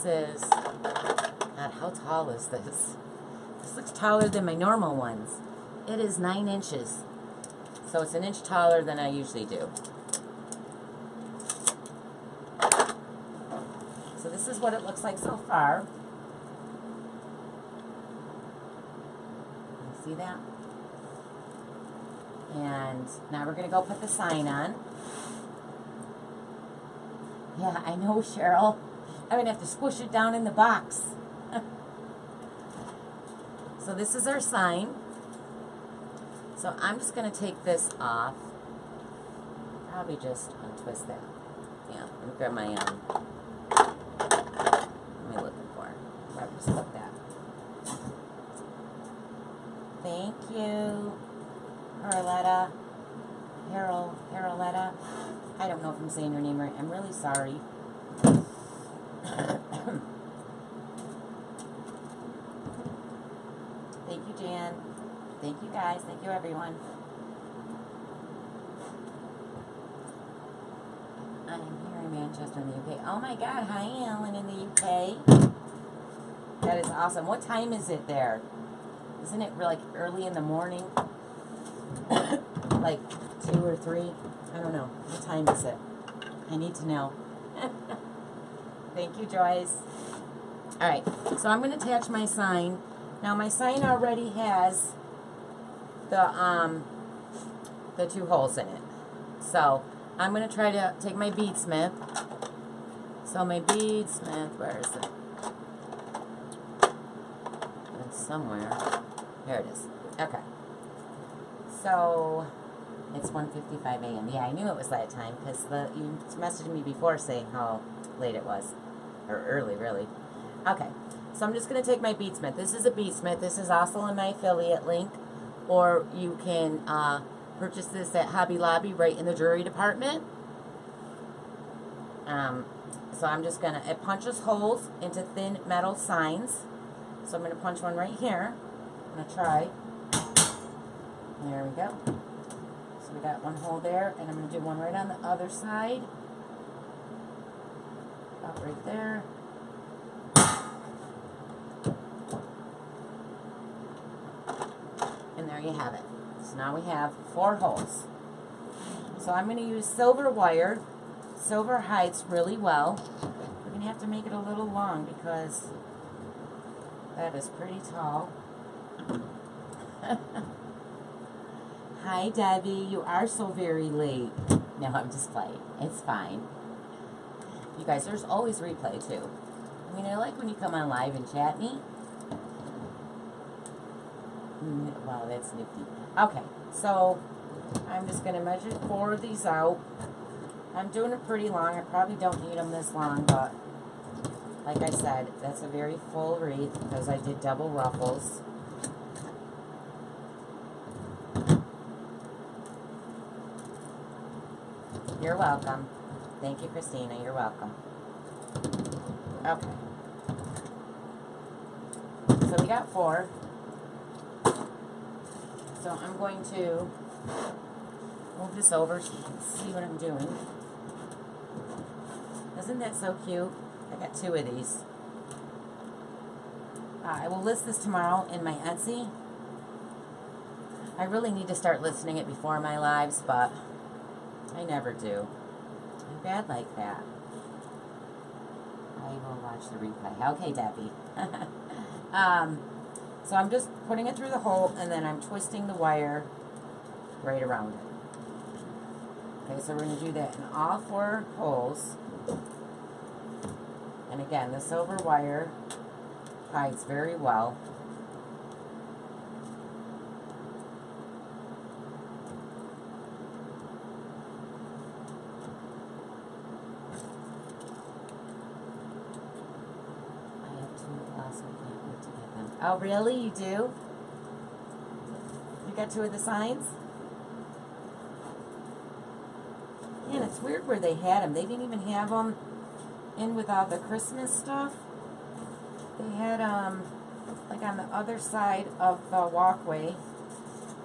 is, God, how tall is this? This looks taller than my normal ones. It is 9 inches. So it's an inch taller than I usually do. So this is what it looks like so far. You see that? And now we're going to go put the sign on. Yeah, I know, Cheryl. I'm going to have to squish it down in the box. So this is our sign. So I'm just going to take this off. Probably just untwist that. Yeah, let me grab my, what am I looking for? Probably just put that. Thank you, Caroletta. Caroletta. I don't know if I'm saying your name right. I'm really sorry. Thank you, Jan. Thank you, guys. Thank you, everyone. I'm here in Manchester in the UK. Oh, my God. Hi, Alan in the UK. That is awesome. What time is it there? Isn't it like early in the morning? Like 2 or 3? I don't know. What time is it? I need to know. Thank you, Joyce. Alright, so I'm going to attach my sign. Now, my sign already has the 2 holes in it. So, I'm going to try to take my beadsmith. So, my beadsmith, where is it? It's somewhere. Here it is. Okay. So, It's 1:55 a.m. Yeah, I knew it was that time because you messaged me before saying how late it was. Or early, really. Okay, so I'm just going to take my beadsmith. This is a beadsmith. This is also in my affiliate link. Or you can purchase this at Hobby Lobby right in the jewelry department. So I'm just going to, it punches holes into thin metal signs. So I'm going to punch one right here. I'm going to try. There we go. So we got one hole there, and I'm going to do one right on the other side. About right there. And there you have it. So now we have 4 holes. So I'm going to use silver wire. Silver hides really well. We're going to have to make it a little long because that is pretty tall. Hi, Debbie. You are so very late. No, I'm just playing. It's fine. You guys, there's always replay, too. I mean, I like when you come on live and chat me. Wow, that's nifty. Okay, so I'm just going to measure 4 of these out. I'm doing it pretty long. I probably don't need them this long, but like I said, that's a very full wreath because I did double ruffles. You're welcome. Thank you, Christina. You're welcome. Okay. So we got 4. So I'm going to move this over so you can see what I'm doing. Isn't that so cute? I got 2 of these. I will list this tomorrow in my Etsy. I really need to start listing it before my lives, but I never do. I'm bad like that. I will watch the replay. Okay, Debbie. So I'm just putting it through the hole, and then I'm twisting the wire right around it. Okay, so we're going to do that in all 4 holes. And again, the silver wire hides very well. Oh, really? You do? You got 2 of the signs? Man, it's weird where they had them. They didn't even have them in with all the Christmas stuff. They had like on the other side of the walkway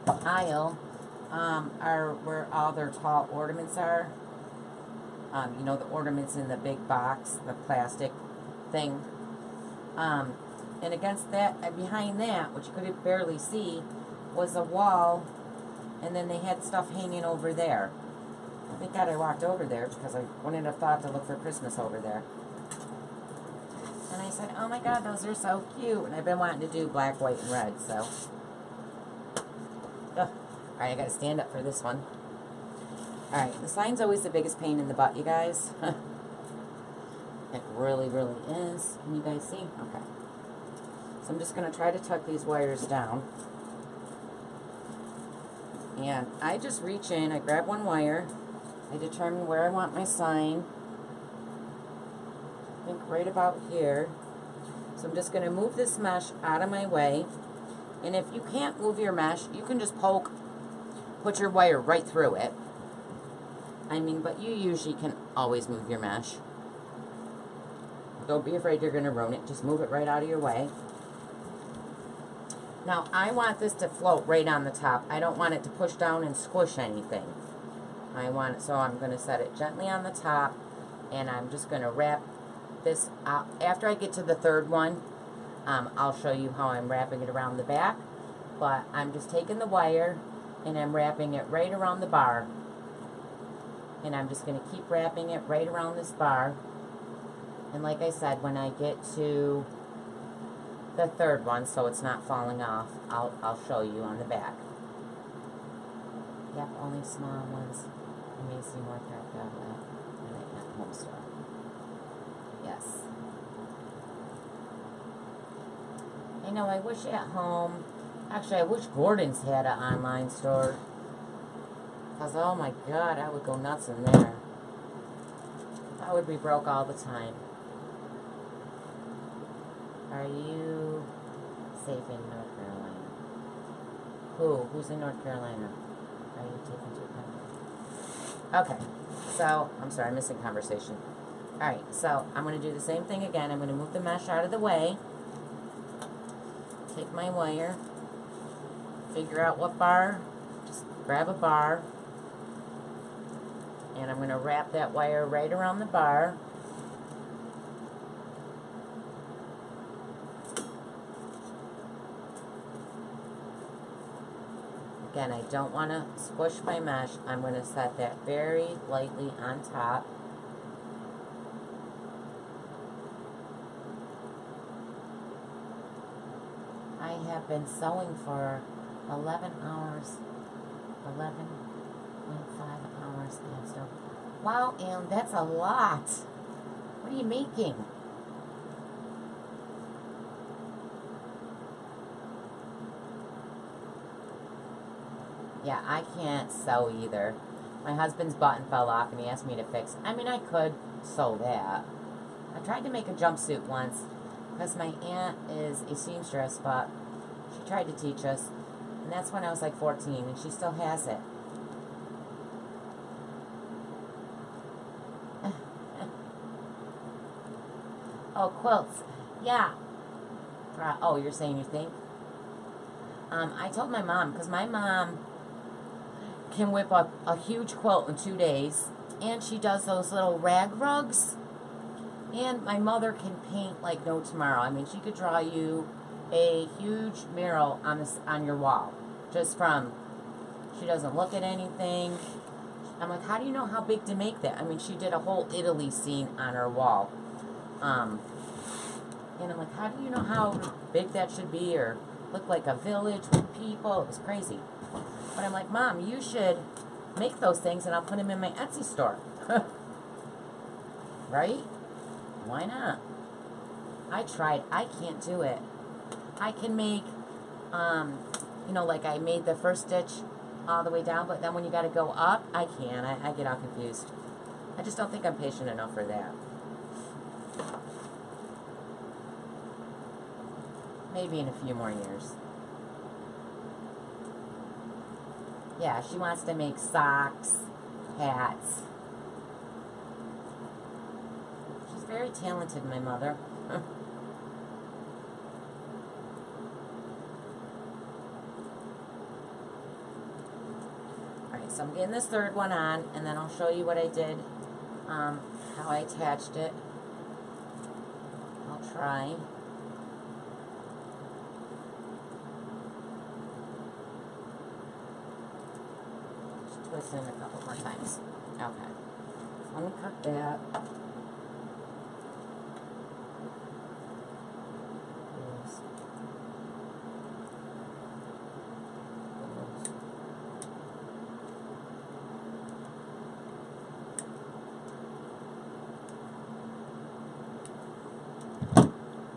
aisle, are where all their tall ornaments are. You know, the ornaments in the big box, the plastic thing. And against that, behind that, which you could barely see, was a wall, and then they had stuff hanging over there. Thank God I walked over there because I wouldn't have thought to look for Christmas over there. And I said, oh my God, those are so cute. And I've been wanting to do black, white, and red, so. Ugh. Alright, I gotta stand up for this one. Alright, the sign's always the biggest pain in the butt, you guys. It really, really is. Can you guys see? Okay. So I'm just going to try to tuck these wires down. And I just reach in, I grab one wire, I determine where I want my sign. I think right about here. So I'm just going to move this mesh out of my way. And if you can't move your mesh, you can just put your wire right through it. I mean, but you usually can always move your mesh. Don't be afraid you're going to ruin it. Just move it right out of your way. Now, I want this to float right on the top. I don't want it to push down and squish anything. So I'm going to set it gently on the top, and I'm just going to wrap this up. After I get to the 3rd one, I'll show you how I'm wrapping it around the back. But I'm just taking the wire, and I'm wrapping it right around the bar. And I'm just going to keep wrapping it right around this bar. And like I said, when I get to the 3rd one, so it's not falling off, I'll show you on the back. Yep, only small ones. You may see more Craftoutlet at home store. Yes. I know, I wish at home, actually I wish Gordon's had an online store. Because, oh my God, I would go nuts in there. I would be broke all the time. Are you safe in North Carolina? Who's in North Carolina? Are you taking to Okay, so, I'm sorry, I'm missing conversation. Alright, so I'm going to do the same thing again. I'm going to move the mesh out of the way. Take my wire. Figure out what bar. Just grab a bar. And I'm going to wrap that wire right around the bar. Again, I don't want to squish my mesh. I'm going to set that very lightly on top. I have been sewing for 11 hours. 11.5 hours. So, wow, and that's a lot. What are you making? Yeah, I can't sew either. My husband's button fell off and he asked me to fix it. I mean, I could sew that. I tried to make a jumpsuit once because my aunt is a seamstress, but she tried to teach us. And that's when I was like 14 and she still has it. Oh, quilts. Yeah. Oh, you're saying you think? I told my mom, because my mom can whip up a huge quilt in 2 days, and she does those little rag rugs, and my mother can paint like no tomorrow. I mean, she could draw you a huge mural on your wall, just from, she doesn't look at anything. I'm like, how do you know how big to make that? I mean, she did a whole Italy scene on her wall. And I'm like, how do you know how big that should be, or look like a village with people? It was crazy. But I'm like, Mom, you should make those things and I'll put them in my Etsy store. Right? Why not? I tried. I can't do it. I can make, you know, like I made the first stitch all the way down, but then when you got to go up, I can't. I get all confused. I just don't think I'm patient enough for that. Maybe in a few more years. Yeah, she wants to make socks, hats. She's very talented, my mother. Alright, so I'm getting this third one on, and then I'll show you what I did, how I attached it. I'll try. Twist in a couple more times. Okay. Let me cut that.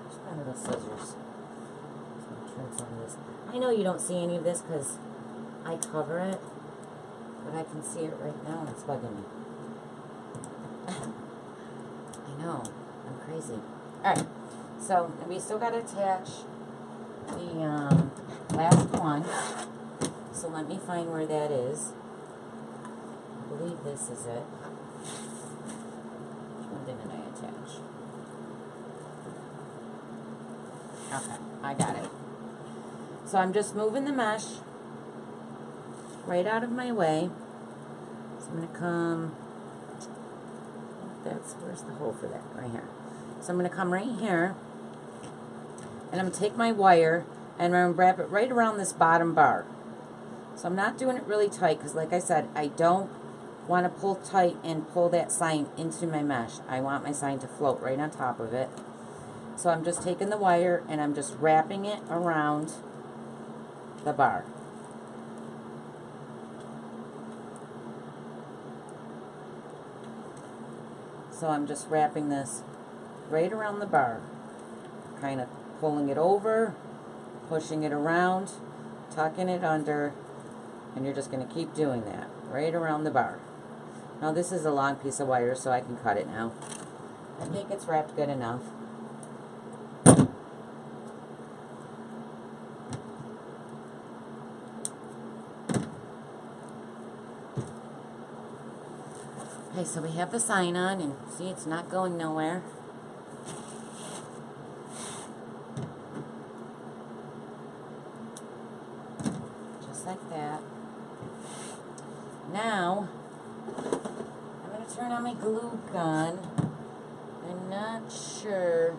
Just one of those scissors. Trim some of this. I know you don't see any of this because I cover it. But I can see it right now and it's bugging me. I know. I'm crazy. Alright. So, we still got to attach the last one. So, let me find where that is. I believe this is it. Which one didn't I attach? Okay. I got it. So, I'm just moving the mesh right out of my way. So I'm going to come, where's the hole for that? Right here. So I'm going to come right here, and I'm going to take my wire, and I'm going to wrap it right around this bottom bar. So I'm not doing it really tight, because like I said, I don't want to pull tight and pull that sign into my mesh. I want my sign to float right on top of it. So I'm just taking the wire, and I'm just wrapping it around the bar. So I'm just wrapping this right around the bar, kind of pulling it over, pushing it around, tucking it under, And you're just going to keep doing that right around the bar. Now this is a long piece of wire, so I can cut it now. I think it's wrapped good enough. Okay, so we have the sign on, and see, it's not going nowhere. Just like that. Now, I'm going to turn on my glue gun. I'm not sure.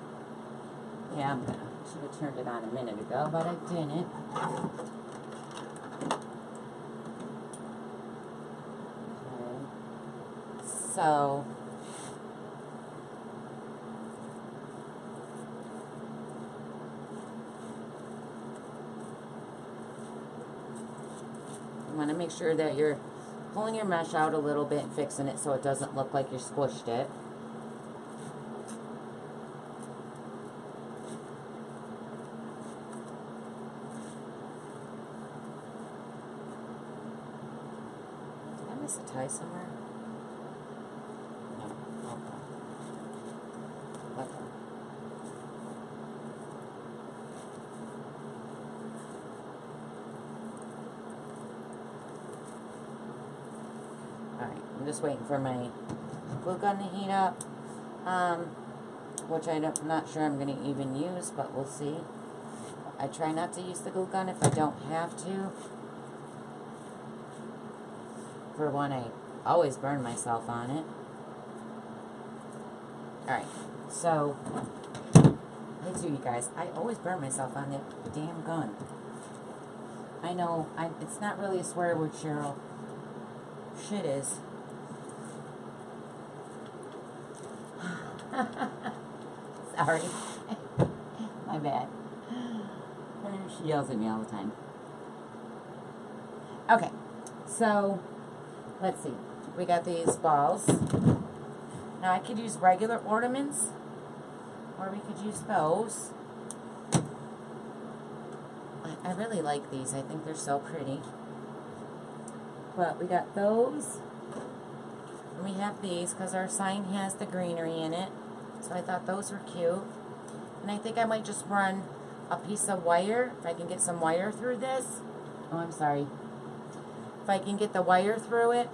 Yeah, I should have turned it on a minute ago, but I didn't. So, you want to make sure that you're pulling your mesh out a little bit and fixing it so it doesn't look like you squished it. Did I miss a tie somewhere? Alright, I'm just waiting for my glue gun to heat up, which I'm not sure I'm going to even use, but we'll see. I try not to use the glue gun if I don't have to. For one, I always burn myself on it. Alright, so, I do, you guys. I always burn myself on that damn gun. I know, it's not really a swear word, Cheryl. Shit is. Sorry. My bad. She yells at me all the time. Okay, so let's see. We got these balls. Now I could use regular ornaments, or we could use those. I really like these. I think they're so pretty. But we got those, and we have these because our sign has the greenery in it. So I thought those were cute. And I think I might just run a piece of wire, if I can get some wire through this. Oh, I'm sorry. If I can get the wire through it,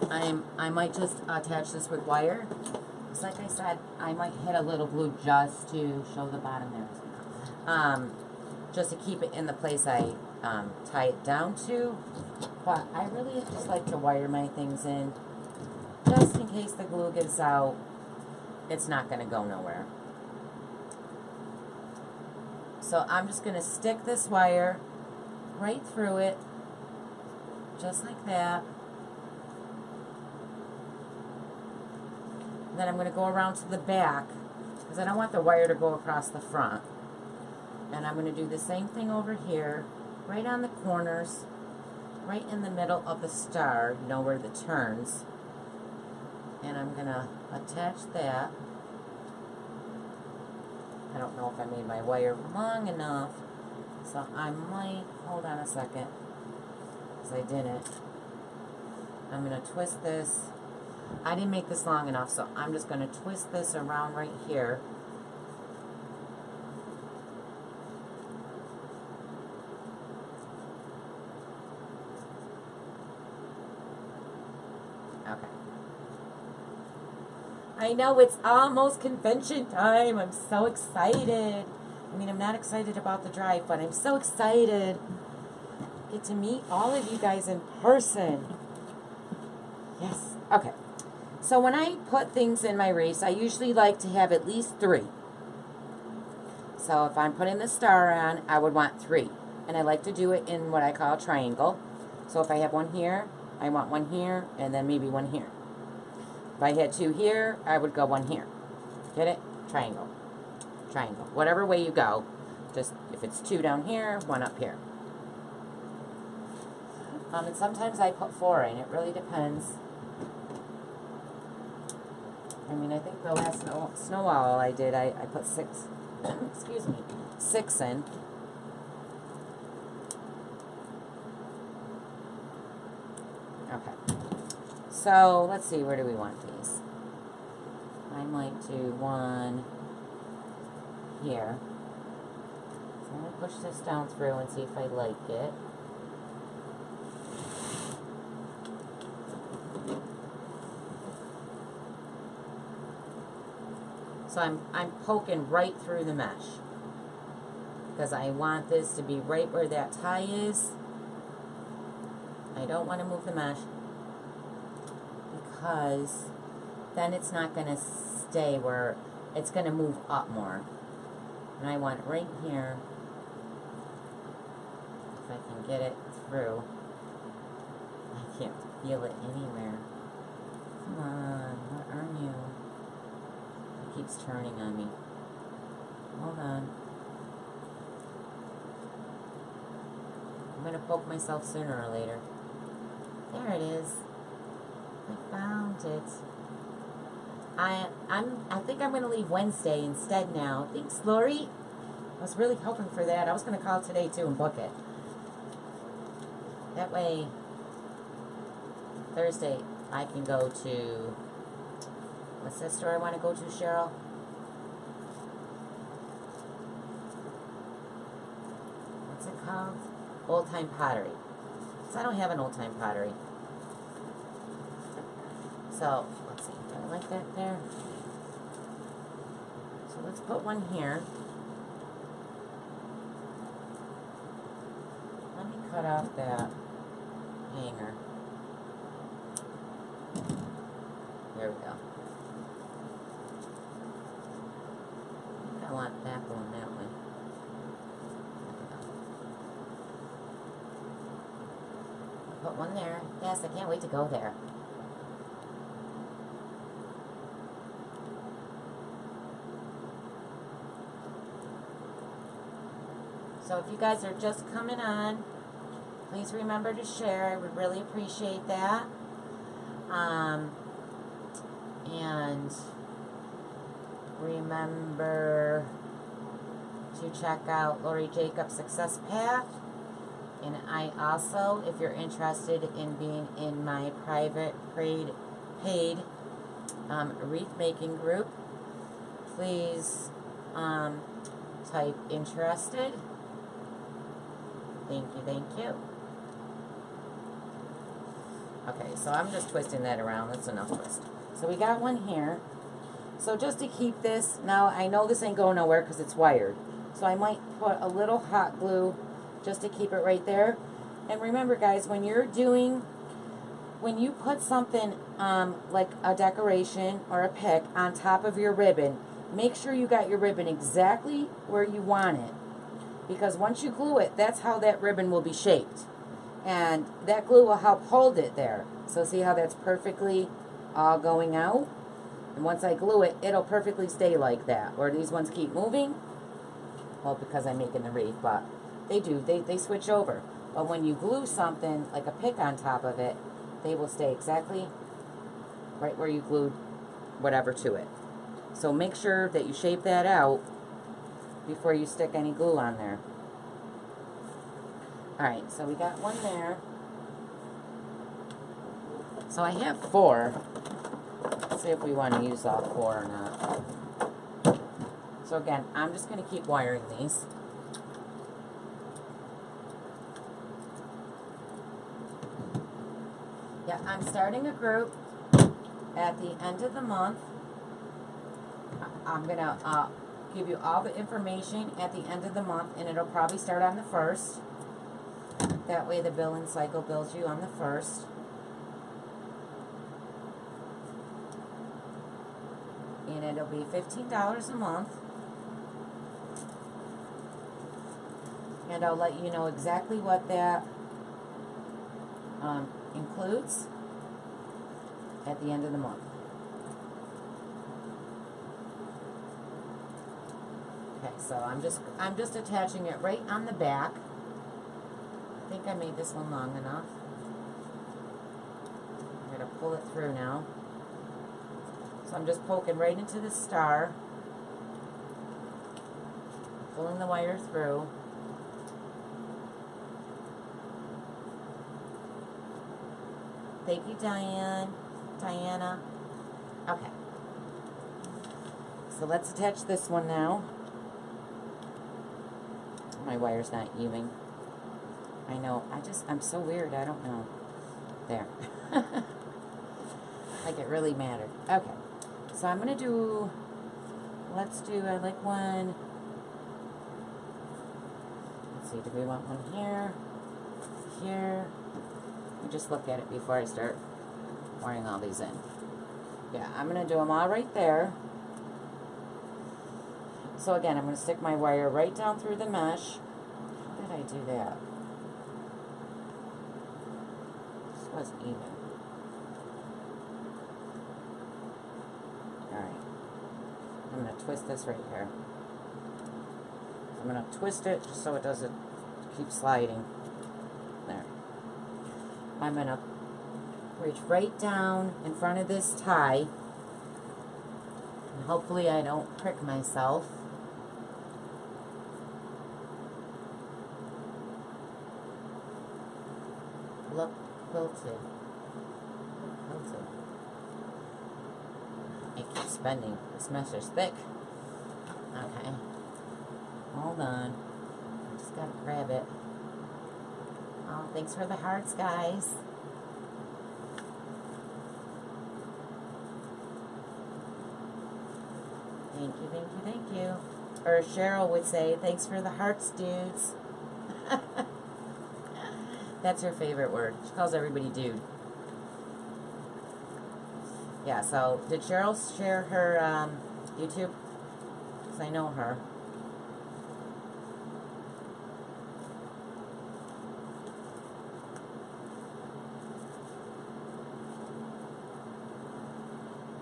I might just attach this with wire. Because like I said, I might hit a little glue just to show the bottom there. Just to keep it in the place I tie it down to. But I really just like to wire my things in, just in case the glue gives out. It's not going to go nowhere. So I'm just going to stick this wire right through it, just like that. And then I'm going to go around to the back, because I don't want the wire to go across the front. And I'm going to do the same thing over here, right on the corners, right in the middle of the star, you know, where the turns. And I'm going to attach that. I don't know if I made my wire long enough, so I might, hold on a second, because I didn't. I'm going to twist this. I didn't make this long enough, so I'm just going to twist this around right here. Okay. I know it's almost convention time. I'm so excited. I mean, I'm not excited about the drive, but I'm so excited. Get to meet all of you guys in person. Yes. Okay. So when I put things in my wreaths, I usually like to have at least 3. So if I'm putting the star on, I would want 3. And I like to do it in what I call a triangle. So if I have one here, I want one here, and then maybe one here. If I had 2 here, I would go one here. Get it? Triangle. Triangle. Whatever way you go. Just, if it's 2 down here, 1 up here. And sometimes I put 4 in. It really depends. I mean, I think the last snowball I did, I put 6, excuse me, 6 in. Okay. So, let's see, where do we want these? I might do one here. So I'm going to push this down through and see if I like it. So I'm poking right through the mesh, because I want this to be right where that tie is. I don't want to move the mesh, because then it's not going to stay where it's going to move up more. And I want it right here, if I can get it through. I can't feel it anywhere. Come on, where are you? It keeps turning on me. Hold on. I'm going to poke myself sooner or later. There it is. I found it. I think I'm going to leave Wednesday instead now. Thanks, Lori. I was really hoping for that. I was going to call today too and book it. That way, Thursday, I can go to, what's that store I want to go to, Cheryl? What's it called? Old Time Pottery. So I don't have an Old Time Pottery. So, let's see. Do I like that there? So let's put one here. Let me cut off that hanger. There we go. I want that going that way. Put one there. Yes, I can't wait to go there. So if you guys are just coming on, please remember to share. I would really appreciate that. And remember to check out Lori Jacobs' Success Path. And I also, if you're interested in being in my private paid wreath making group, please type interested. Thank you, thank you. Okay, so I'm just twisting that around. That's enough twist. So we got one here. So just to keep this, now I know this ain't going nowhere because it's wired. So I might put a little hot glue just to keep it right there. And remember guys, when you put something like a decoration or a pic on top of your ribbon, make sure you got your ribbon exactly where you want it. Because once you glue it, that's how that ribbon will be shaped. And that glue will help hold it there. So see how that's perfectly all going out? And once I glue it, it'll perfectly stay like that. Or these ones keep moving. Well, because I'm making the wreath, but they do. They switch over. But when you glue something, like a pic on top of it, they will stay exactly right where you glued whatever to it. So make sure that you shape that out before you stick any glue on there. Alright, so we got one there. So I have 4. Let's see if we want to use all 4 or not. So again, I'm just going to keep wiring these. Yeah, I'm starting a group at the end of the month. I'm going to give you all the information at the end of the month, and it'll probably start on the 1st. That way the billing cycle bills you on the 1st. And it'll be $15 a month. And I'll let you know exactly what that includes at the end of the month. Okay, so I'm just attaching it right on the back. I think I made this one long enough. I'm going to pull it through now. So I'm just poking right into the star, pulling the wire through. Thank you, Diana. Okay. So let's attach this one now. My wire's not even. I know. I'm so weird. I don't know. There. Like it really mattered. Okay. So I'm going to do, I like one. Let's see, do we want one here? Here. Let me just look at it before I start wiring all these in. Yeah, I'm going to do them all right there. So again, I'm going to stick my wire right down through the mesh. How did I do that? This wasn't even. Alright. I'm going to twist this right here. I'm going to twist it just so it doesn't keep sliding. There. I'm going to reach right down in front of this tie. And hopefully I don't prick myself. Look quilted. Quilted. It keeps bending. This mesh is thick. Okay. Hold on. I just gotta grab it. Oh, thanks for the hearts, guys. Thank you, thank you, thank you. Or Cheryl would say, thanks for the hearts, dudes. That's her favorite word. She calls everybody dude. Yeah, so did Cheryl share her YouTube? Because I know her.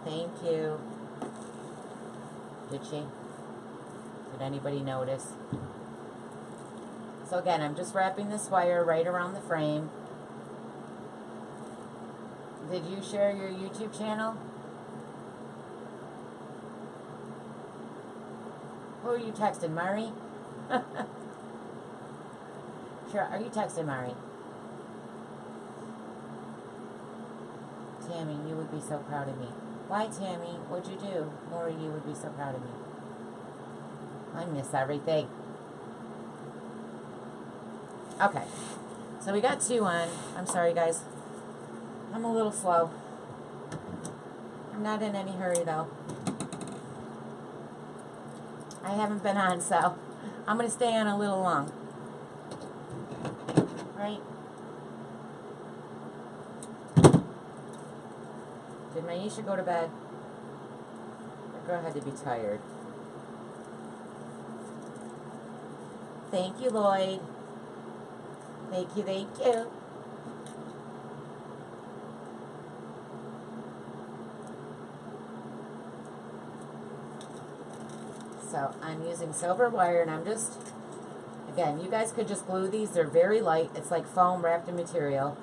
Thank you. Did she? Did anybody notice? So again, I'm just wrapping this wire right around the frame. Did you share your YouTube channel? Who are you texting, Murray? Sure, are you texting Murray? Tammy, you would be so proud of me. Why, Tammy? What'd you do? Lori, you would be so proud of me. I miss everything. Okay, so we got two on. I'm sorry, guys. I'm a little slow. I'm not in any hurry, though. I haven't been on, so I'm going to stay on a little long. Right? Did Maisha go to bed? That girl had to be tired. Thank you, Lloyd. Thank you, thank you. So I'm using silver wire, and I'm just, again, you guys could just glue these. They're very light. It's like foam wrapped in material.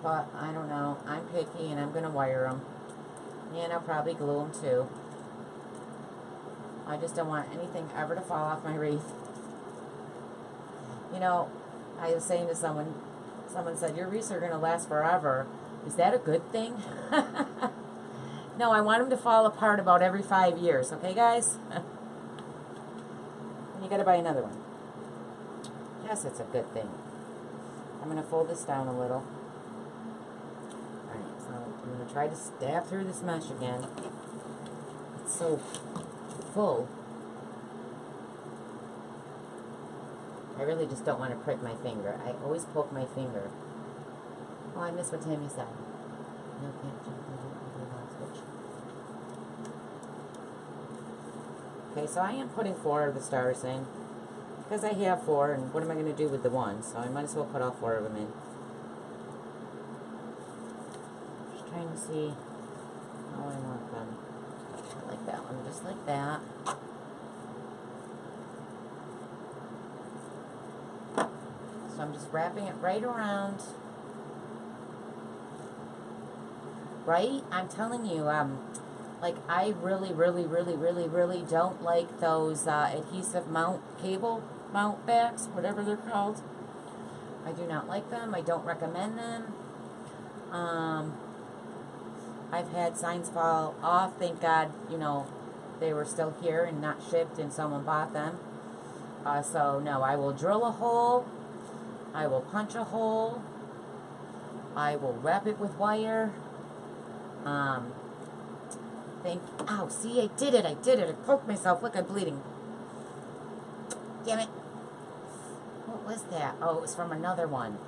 But I don't know. I'm picky, and I'm going to wire them. And I'll probably glue them too. I just don't want anything ever to fall off my wreath. You know, I was saying to someone said, your wreaths are going to last forever. Is that a good thing? No, I want them to fall apart about every 5 years. Okay, guys? And you got to buy another one. Yes, it's a good thing. I'm going to fold this down a little. Alright, so I'm going to try to stab through this mesh again. It's so full. I really just don't want to prick my finger. I always poke my finger. Oh, I missed what Tammy said. No, can't jump into the switch. Okay, so I am putting 4 of the stars in. Because I have 4, and what am I going to do with the 1? So I might as well put all 4 of them in. Just trying to see how I want them. I like that one, just like that. So I'm just wrapping it right around. Right? I'm telling you, like I really don't like those adhesive cable mount backs, whatever they're called. I do not like them. I don't recommend them. I've had signs fall off. Thank God, you know, they were still here and not shipped and someone bought them. So no, I will drill a hole. I will punch a hole. I will wrap it with wire. Ow, see, I did it. I poked myself. Look, I'm bleeding. Damn it. What was that? Oh, it was from another one.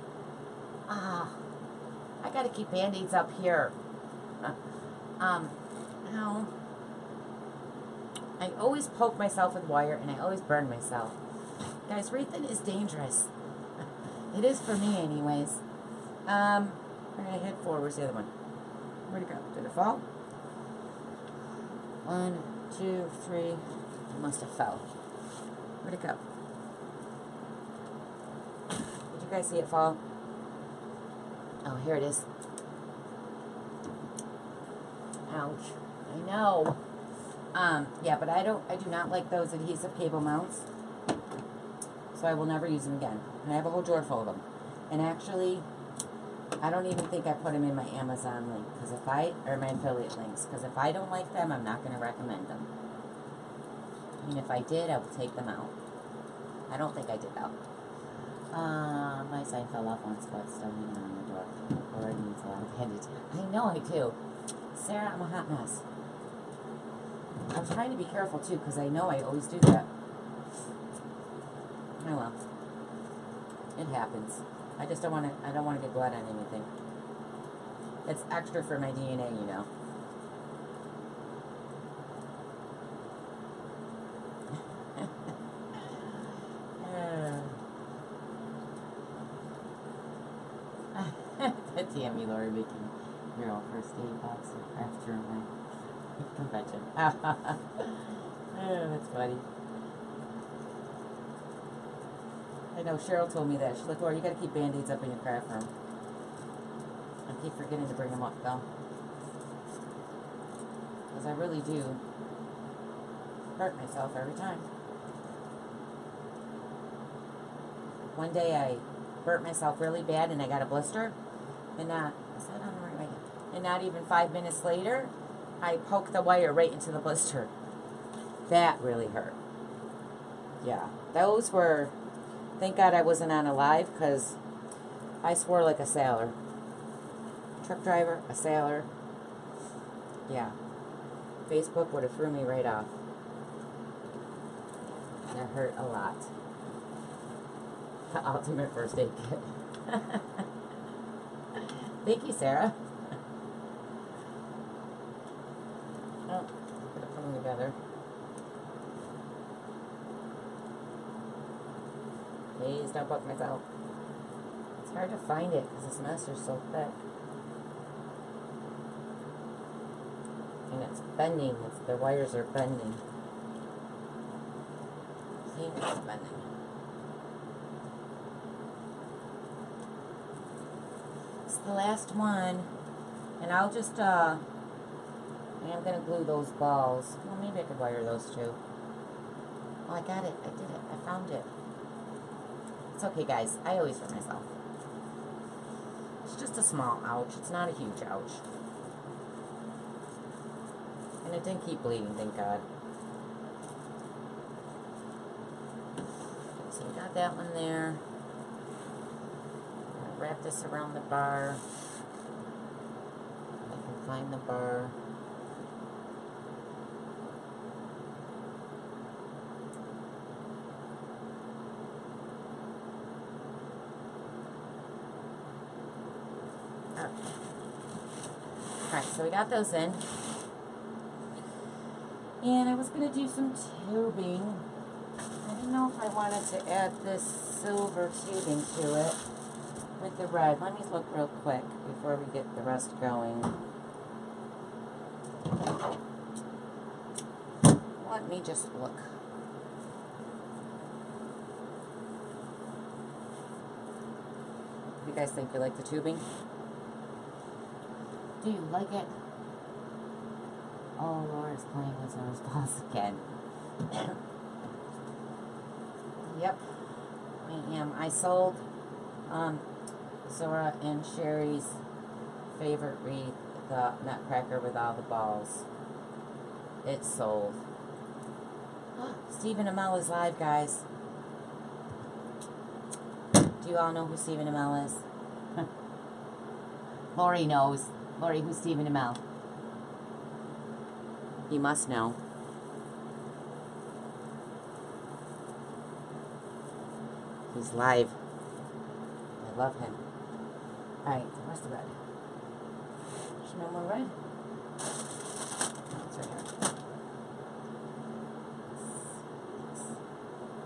I gotta keep band-aids up here. Ow. I always poke myself with wire, and I always burn myself. Guys, wreathing is dangerous. It is for me, anyways. We're gonna hit 4. Where's the other one? Where'd it go? Did it fall? 1, 2, 3. It must have fell. Where'd it go? Did you guys see it fall? Oh, here it is. Ouch. I know. Yeah, but I do not like those adhesive cable mounts. So I will never use them again. And I have a whole drawer full of them. And actually, I don't even think I put them in my Amazon link, or my affiliate links, because if I don't like them, I'm not going to recommend them. And if I did, I would take them out. I don't think I did though. My sign fell off once, but still hanging on the door. Or it needs a lot of bandage. I know I do. Sarah, I'm a hot mess. I'm trying to be careful too, because I know I always do that. Oh well. It happens. I just don't want to, I don't want to get blood on anything. It's extra for my DNA, you know. Tammy Lori making your own first aid box after my convention. Oh, that's funny. I know Cheryl told me that. She's like, Laura, you got to keep band-aids up in your craft room. I keep forgetting to bring them up though, because I really do hurt myself every time. One day I burnt myself really bad and I got a blister. And not, is that on the right way? And not even 5 minutes later, I poked the wire right into the blister. That really hurt. Yeah, those were, thank God I wasn't on a live, because I swore like a sailor. Truck driver, a sailor. Yeah. Facebook would have threw me right off. That hurt a lot. The ultimate first aid kit. Thank you, Sarah. Oh, put it coming together. Please don't poke myself. It's hard to find it because this mess is so thick. And it's bending. The wires are bending. See, it's bending. The last one, and I'll just I am gonna glue those balls. Well, maybe I could wire those too. Oh, I got it. I did it. I found it. It's okay, guys. I always hurt myself. It's just a small ouch. It's not a huge ouch. And it didn't keep bleeding, thank God. So you got that one there. Wrap this around the bar. I can find the bar. Okay. Alright, so we got those in. And I was going to do some tubing. I didn't know if I wanted to add this silver tubing to it with the red. Let me look real quick before we get the rest going. Let me just look. You guys think you like the tubing? Do you like it? Oh, Laura's playing with those balls again. Yep, I am. I sold Zora and Sherry's favorite wreath, the nutcracker with all the balls. It's sold. Stephen Amell is live, guys. Do you all know who Stephen Amell is? Lori knows. Lori, who's Stephen Amell? You must know. He's live. I love him. Alright, where's the red? There's no more red? It's right here.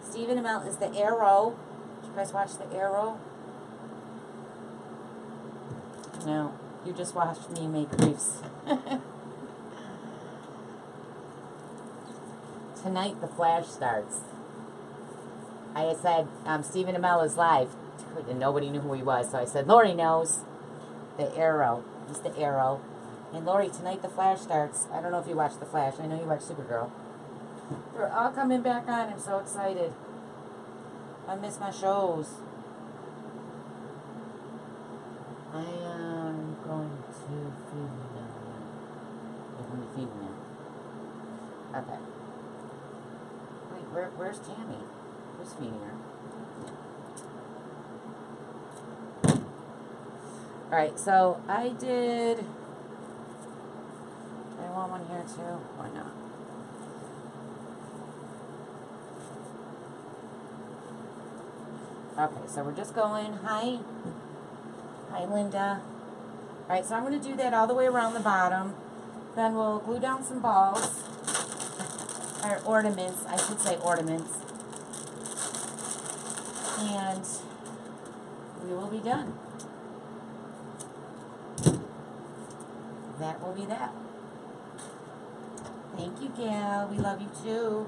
Stephen Amell is the Arrow. Did you guys watch the Arrow? No, you just watched me make wreaths. Tonight the flash starts. I said, Stephen Amell is live. And nobody knew who he was, so I said, Lori knows. The Arrow. He's the Arrow. And Lori, tonight the flash starts. I don't know if you watched the Flash. I know you watched Supergirl. They're all coming back on. I'm so excited. I miss my shows. I am going to feed you now. I'm going to feed you now. Okay. Wait, where's Tammy? Who's feeding her? Alright, so I want one here too. Why not? Okay, so we're just going, hi. Hi, Linda. Alright, so I'm going to do that all the way around the bottom. Then we'll glue down some balls. Or ornaments, I should say ornaments. And we will be done. That will be that. Thank you, gal. We love you too.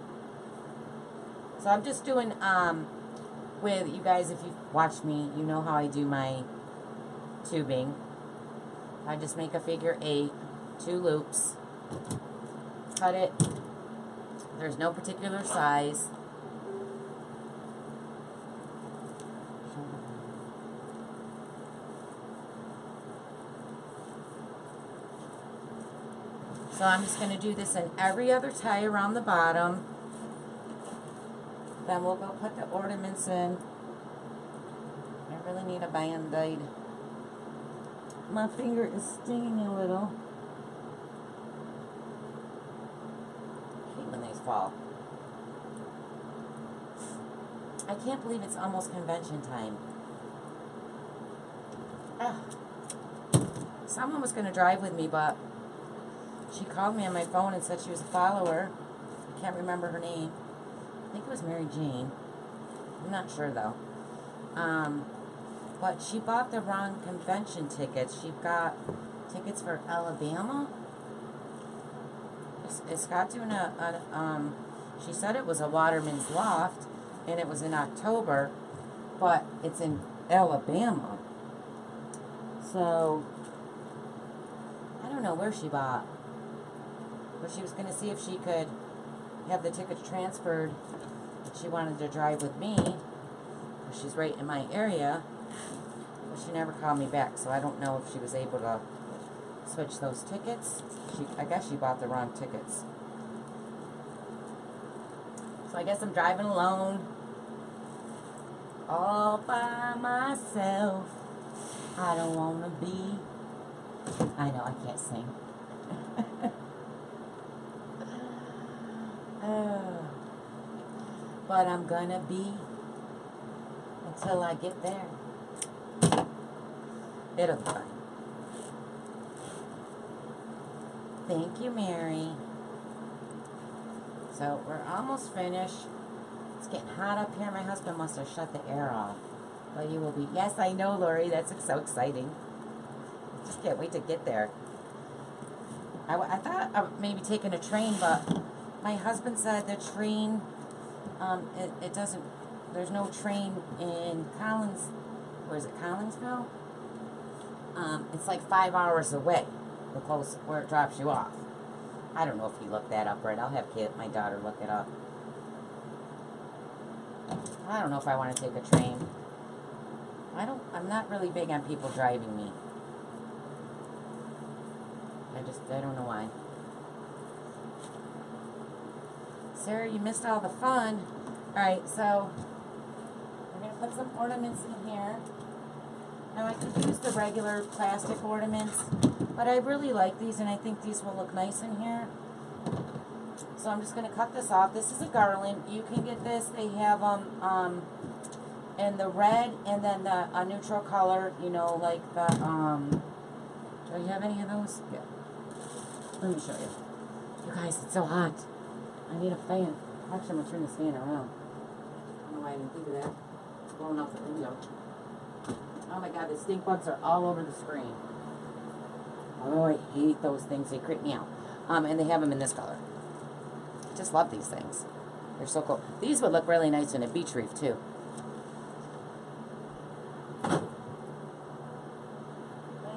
So I'm just doing, with you guys, if you've watched me, you know how I do my tubing. I just make a figure 8, 2 loops, cut it. There's no particular size. So I'm just going to do this in every other tie around the bottom. Then we'll go put the ornaments in. I really need a Band-Aid. My finger is stinging a little. I hate when these fall. I can't believe it's almost convention time. Ugh. Someone was going to drive with me, but she called me on my phone and said she was a follower. I can't remember her name. I think it was Mary Jane. I'm not sure though. But she bought the wrong convention tickets. She got tickets for Alabama. It's got doing she said it was a Waterman's Loft, and it was in October, but it's in Alabama. So, I don't know where she bought. But she was going to see if she could have the tickets transferred. But she wanted to drive with me. She's right in my area. But she never called me back, so I don't know if she was able to switch those tickets. I guess she bought the wrong tickets. So I guess I'm driving alone. All by myself. I don't want to be. I know, I can't sing. But I'm gonna be until I get there. It'll be fine. Thank you, Mary. So we're almost finished. It's getting hot up here. My husband must have shut the air off. But you will be. Yes, I know, Lori. That's so exciting. Just can't wait to get there. I thought of maybe taking a train, but my husband said the train, it doesn't, there's no train in Collins, where is it, Collinsville? It's like 5 hours away, the close, where it drops you off. I don't know if he looked that up right. I'll have my daughter look it up. I don't know if I want to take a train. I'm not really big on people driving me. I don't know why. Sarah, you missed all the fun. Alright, so we're going to put some ornaments in here. Now I could use the regular plastic ornaments, but I really like these and I think these will look nice in here. So I'm just going to cut this off. This is a garland. You can get this. They have them in the red and then the neutral color, you know, like the, do you have any of those? Yeah. Let me show you. You guys, it's so hot. I need a fan. Actually, I'm going to turn this fan around. I don't know why I didn't think of that. It's blowing out the window. Oh my god, the stink bugs are all over the screen. Oh, I hate those things. They creep me out. And they have them in this color. I just love these things. They're so cool. These would look really nice in a beach wreath, too. I'm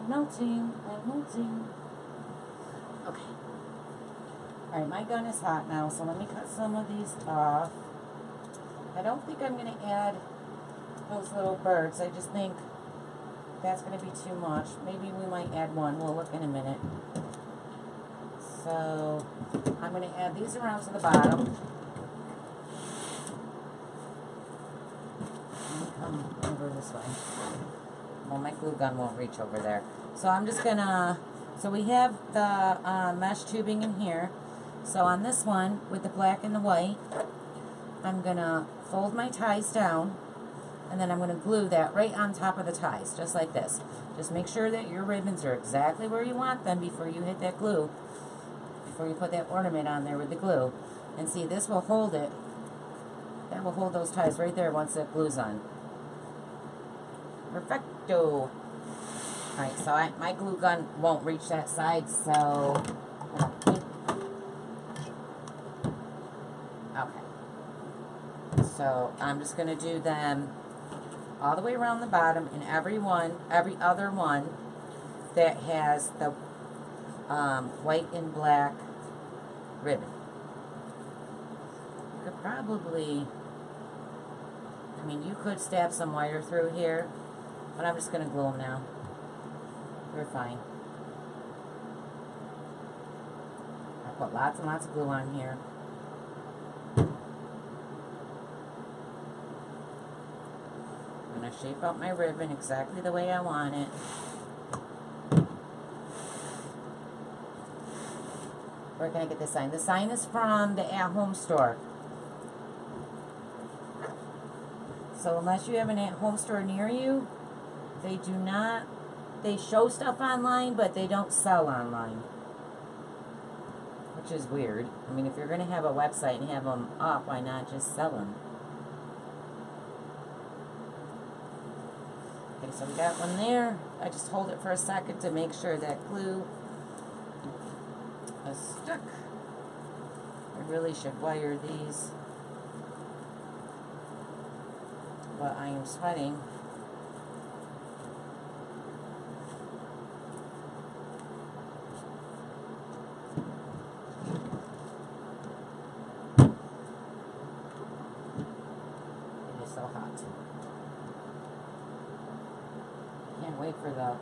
melting. I'm melting. Okay. Alright, my gun is hot now, so let me cut some of these off. I don't think I'm going to add those little birds. I just think that's going to be too much. Maybe we might add one. We'll look in a minute. So I'm going to add these around to the bottom. Let me come over this way. Well, my glue gun won't reach over there. So I'm just going to, so we have the mesh tubing in here. So on this one, with the black and the white, I'm going to fold my ties down. And then I'm going to glue that right on top of the ties, just like this. Just make sure that your ribbons are exactly where you want them before you hit that glue. Before you put that ornament on there with the glue. And see, this will hold it. That will hold those ties right there once that glue's on. Perfecto. Alright, so my glue gun won't reach that side, so... Okay. So, I'm just going to do them all the way around the bottom, and every other one that has the white and black ribbon. You could probably, I mean, you could stab some wire through here, but I'm just going to glue them now. We're fine. I put lots and lots of glue on here. I'm going to shape out my ribbon exactly the way I want it. Where can I get this sign? The sign is from the at-home store. So unless you have an at-home store near you, they do not, they show stuff online, but they don't sell online. Which is weird. I mean, if you're going to have a website and have them up, why not just sell them? Okay, so we got one there. I just hold it for a second to make sure that glue is stuck. I really should wire these, but I am sweating. It is so hot. Can't wait for I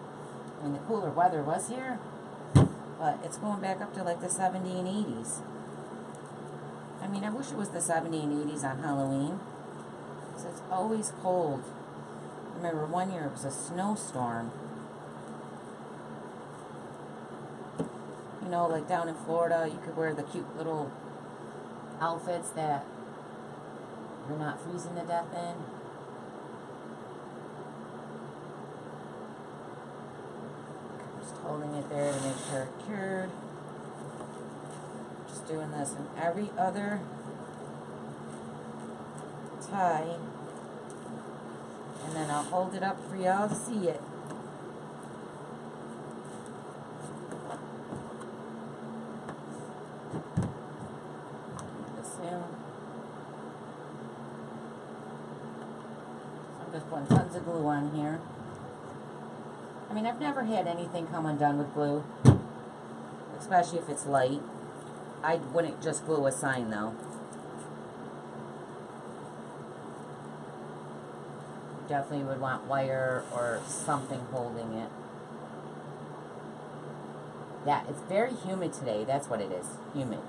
mean, the cooler weather was here, but it's going back up to like the 70s and 80s. I mean, I wish it was the 70s and 80s on Halloween, because it's always cold. I remember one year it was a snowstorm. You know, like down in Florida, you could wear the cute little outfits that you're not freezing to death in. Just holding it there to make sure it cured. Just doing this in every other tie. And then I'll hold it up for y'all to see it. I'm just putting tons of glue on here. I mean, I've never had anything come undone with glue, especially if it's light. I wouldn't just glue a sign though. Definitely would want wire or something holding it. Yeah, it's very humid today. That's what it is. Humid.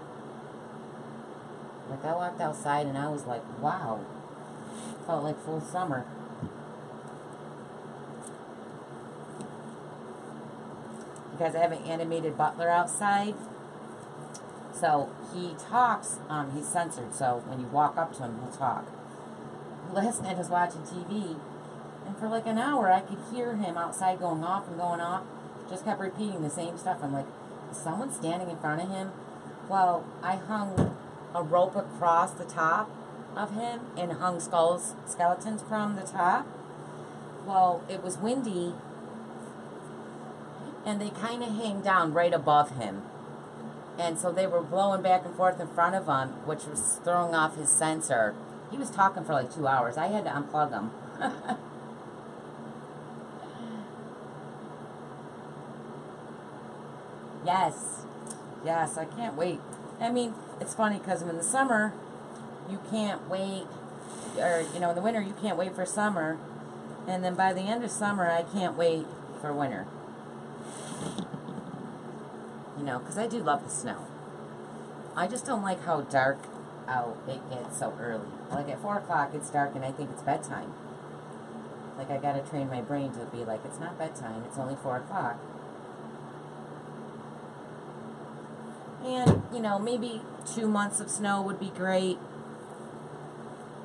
Like, I walked outside and I was like, wow. Felt like full summer. Because I have an animated butler outside. So he talks, he's censored, so when you walk up to him, he'll talk. Last night I was watching TV, and for like an hour I could hear him outside going off and going off. Just kept repeating the same stuff. I'm like, is someone standing in front of him? Well, I hung a rope across the top of him and hung skeletons from the top. Well, it was windy, and they kind of hang down right above him. And so they were blowing back and forth in front of him, which was throwing off his sensor. He was talking for like 2 hours. I had to unplug him. Yes. Yes, I can't wait. I mean, it's funny because in the summer, you can't wait, or, you know, in the winter, you can't wait for summer. And then by the end of summer, I can't wait for winter. You know, because I do love the snow. I just don't like how dark out it gets so early. Like at 4 o'clock, it's dark and I think it's bedtime. Like, I gotta train my brain to be like, it's not bedtime, it's only 4 o'clock. And, you know, maybe 2 months of snow would be great.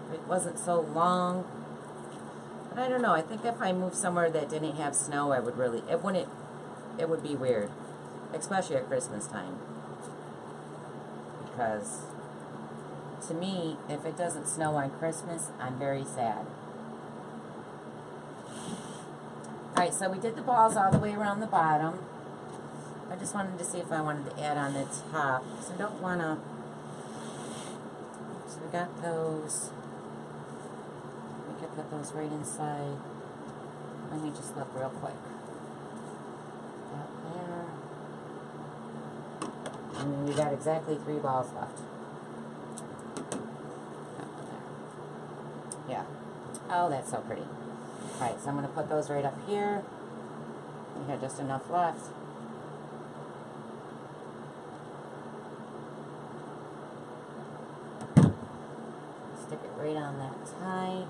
If it wasn't so long. But I don't know, I think if I moved somewhere that didn't have snow, I would really, it would be weird. Especially at Christmas time. Because, to me, if it doesn't snow on Christmas, I'm very sad. Alright, so we did the balls all the way around the bottom. I just wanted to see if I wanted to add on the top. So I don't want to... So we got those. We could put those right inside. Let me just look real quick. Got there. And then we got exactly 3 balls left. Yeah. Oh, that's so pretty. Alright, so I'm going to put those right up here. We got just enough left. Stick it right on that tie.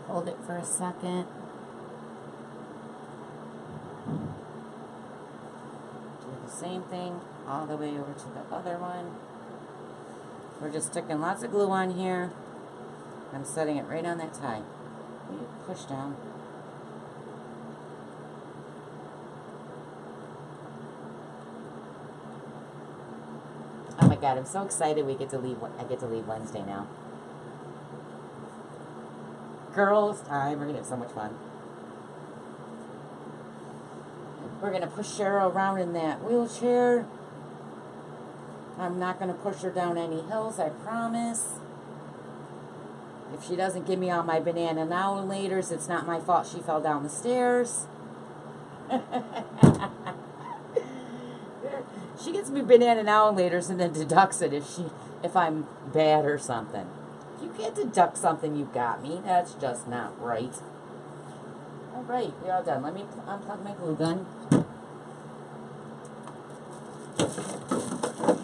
Hold it for a second. Do the same thing all the way over to the other one. We're just sticking lots of glue on here. I'm setting it right on that tie. You push down. Oh my God, I'm so excited we get to leave. I get to leave Wednesday now. Girls time. We're gonna have so much fun. We're gonna push Cheryl around in that wheelchair. I'm not gonna push her down any hills, I promise. If she doesn't give me all my banana now laters, it's not my fault she fell down the stairs. She gets me banana now laters and then deducts it if I'm bad or something. You can't deduct something you got me. That's just not right. Alright, we're all done. Let me unplug my glue gun.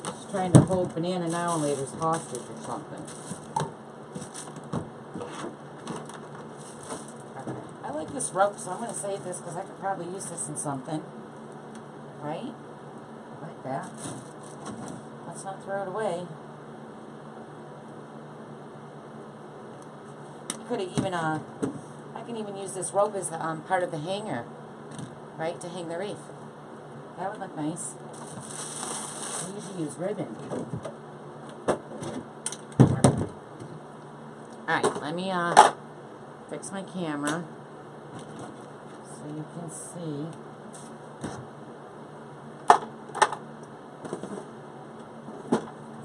Just trying to hold banana now laters hostage or something. I like this rope, so I'm going to save this because I could probably use this in something. Right? Like that. Let's not throw it away. You could have even, I can even use this rope as part of the hanger. Right? To hang the wreath. That would look nice. I usually use ribbon. Alright, let me, fix my camera. So you can see.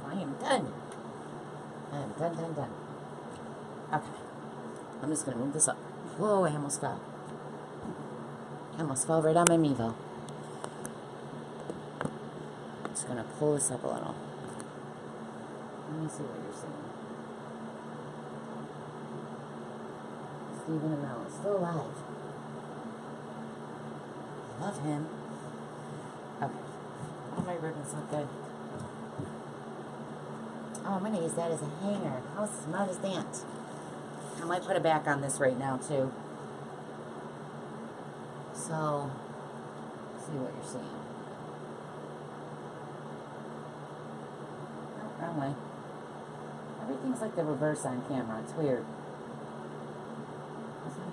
I am done. I am done. Okay. I'm just going to move this up. Whoa, I almost fell. I almost fell right on my Mevo. Just going to pull this up a little. Let me see what you're seeing. Stephen Amell is still alive. I love him. Okay. Oh, my ribbons look good. Oh, I'm going to use that as a hanger. How smart is that? I might put it back on this right now, too. So, see what you're seeing. Oh, wrong way. Everything's like the reverse on camera. It's weird. This way?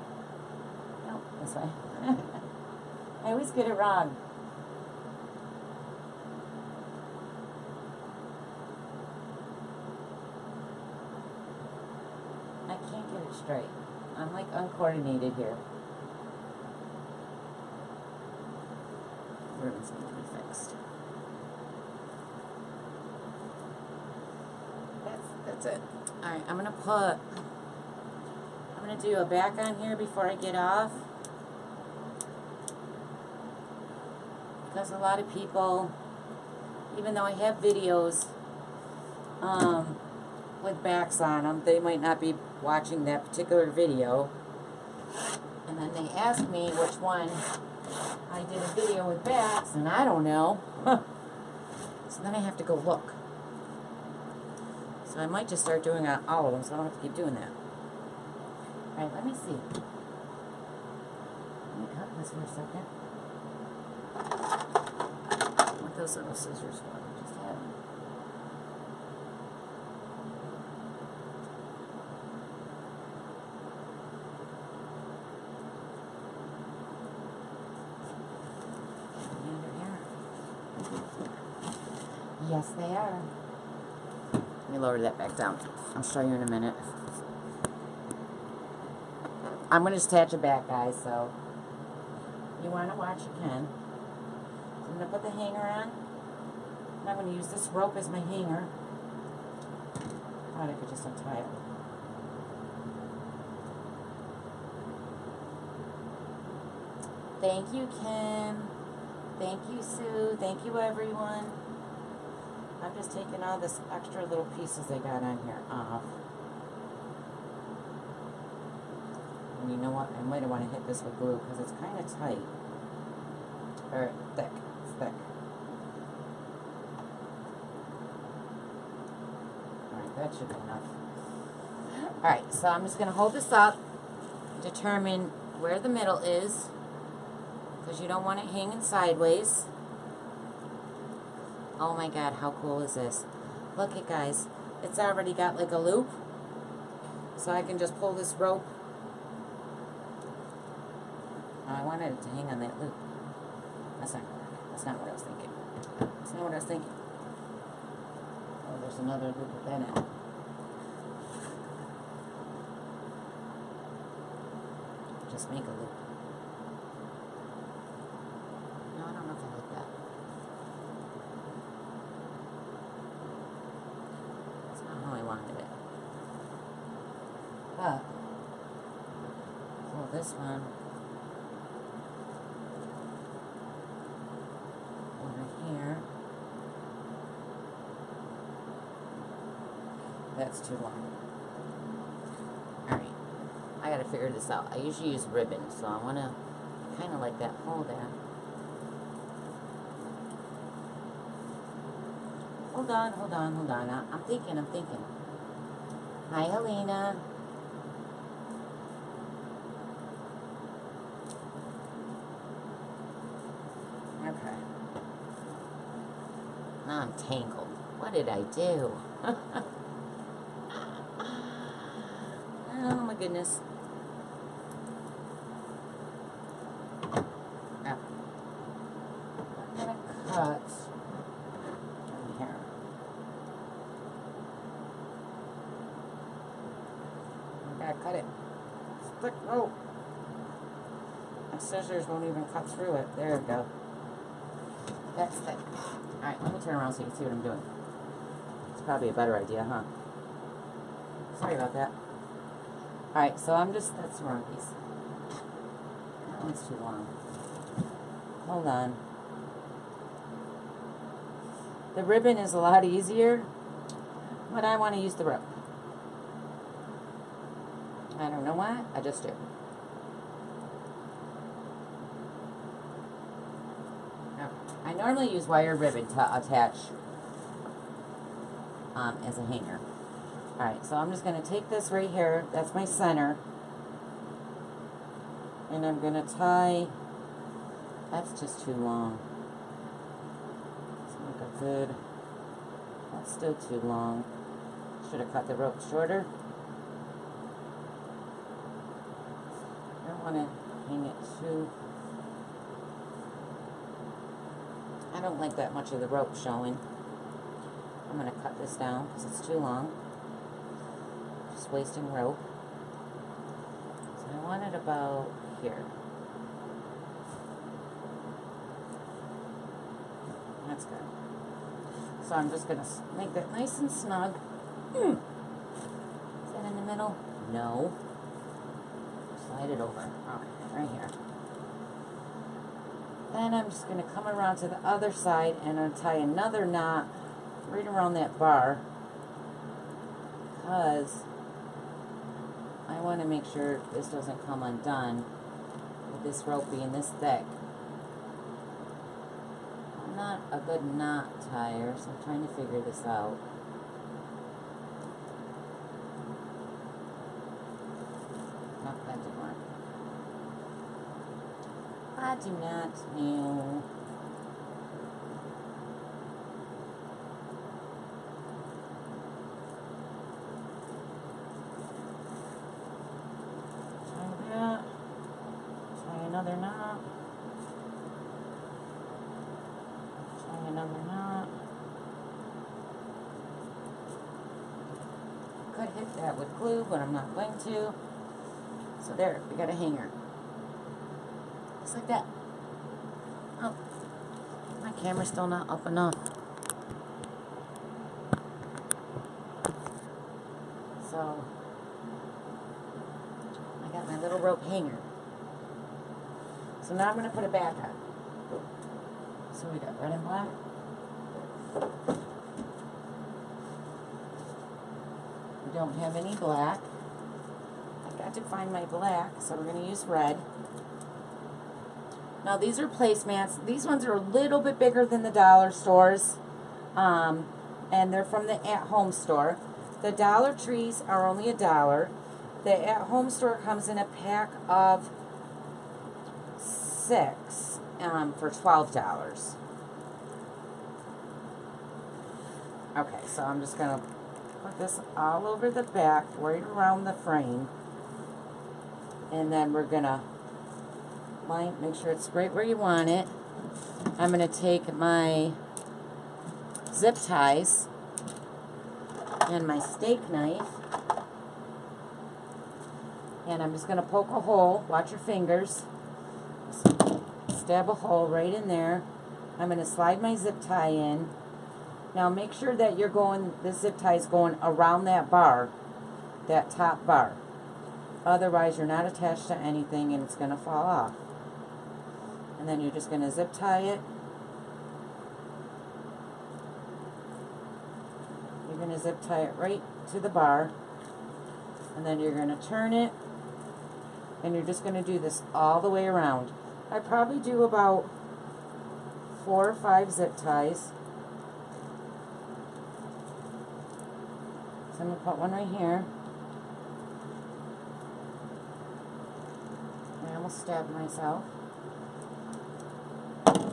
No, this way. I always get it wrong. I can't get it straight. I'm like uncoordinated here. Ribbons need to be fixed. That's it. Alright, I'm gonna do a back on here before I get off. Because a lot of people, even though I have videos with backs on them, they might not be watching that particular video. And then they ask me which one I did a video with backs, and I don't know. So then I have to go look. So I might just start doing all of them, so I don't have to keep doing that. Alright, let me see. Let me cut this for a second. With those little scissors for me. Just have them. Yes, they are. Let me lower that back down. I'll show you in a minute. I'm going to just attach it back, guys, so if you want to watch, you can. So I'm going to put the hanger on. And I'm going to use this rope as my hanger. I thought I could just untie it. Thank you, Kim. Thank you, Sue. Thank you, everyone. I'm just taking all this extra little pieces I got on here off. And you know what? I might want to hit this with glue because it's kind of tight. Or thick. It's thick. Alright, that should be enough. Alright, so I'm just going to hold this up. Determine where the middle is. Because you don't want it hanging sideways. Oh my god, how cool is this? Look it, guys. It's already got like a loop. So I can just pull this rope. Oh, I wanted it to hang on that loop. That's not gonna work. That's not what I was thinking. That's not what I was thinking. Oh, there's another loop at that end. Just make a loop. No, I don't know if I like that. I wanted it. But, pull this one over here. That's too long. Alright. I gotta figure this out. I usually use ribbon, so I wanna kinda like that hole there. Hold on, hold on, hold on. I'm thinking. Hi, Helena. Okay. Now I'm tangled. What did I do? Oh my goodness. Oh. I'm gonna cut. Cut it. Stick rope. My scissors won't even cut through it. There we go. That's thick. Alright, let me turn around so you can see what I'm doing. It's probably a better idea, huh? Sorry about that. Alright, so that's the wrong piece. That one's too long. Hold on. The ribbon is a lot easier, but I want to use the rope. I don't know why, I just do. Okay. I know normally use wire ribbon to attach as a hanger. Alright, so I'm just going to take this right here, that's my center, and I'm going to tie, that's just too long. It's like a good, that's still too long. Should have cut the rope shorter. I don't want to hang it too, I don't like that much of the rope showing. I'm going to cut this down because it's too long. Just wasting rope. So I want it about here. That's good. So I'm just going to make that nice and snug. Is that in the middle? No. Slide it over. Okay, right here. Then I'm just going to come around to the other side and untie another knot right around that bar, because I want to make sure this doesn't come undone with this rope being this thick. I'm not a good knot tire, so I'm trying to figure this out. No, that didn't work. I do not know. Another knot, tie another knot. Could hit that with glue, but I'm not going to. So there, we got a hanger. Just like that. Oh, my camera's still not up enough. So, I got my little rope hanger. So now I'm going to put it back on. So we got red and black. We don't have any black. I got to find my black, so we're going to use red. Now these are placemats. These ones are a little bit bigger than the dollar stores. And they're from the at-home store. The Dollar Trees are only $1. The at-home store comes in a pack of 6 for $12. Okay, so I'm just going to put this all over the back, right around the frame. And then we're going to make sure it's right where you want it. I'm going to take my zip ties and my steak knife. And I'm just going to poke a hole. Watch your fingers. Stab a hole right in there. I'm going to slide my zip tie in. Now make sure that this zip tie is going around that bar, that top bar. Otherwise you're not attached to anything and it's going to fall off. And then you're just going to zip tie it. You're going to zip tie it right to the bar. And then you're going to turn it. And you're just going to do this all the way around. I probably do about 4 or 5 zip ties. So I'm going to put one right here. I almost stabbed myself. I'm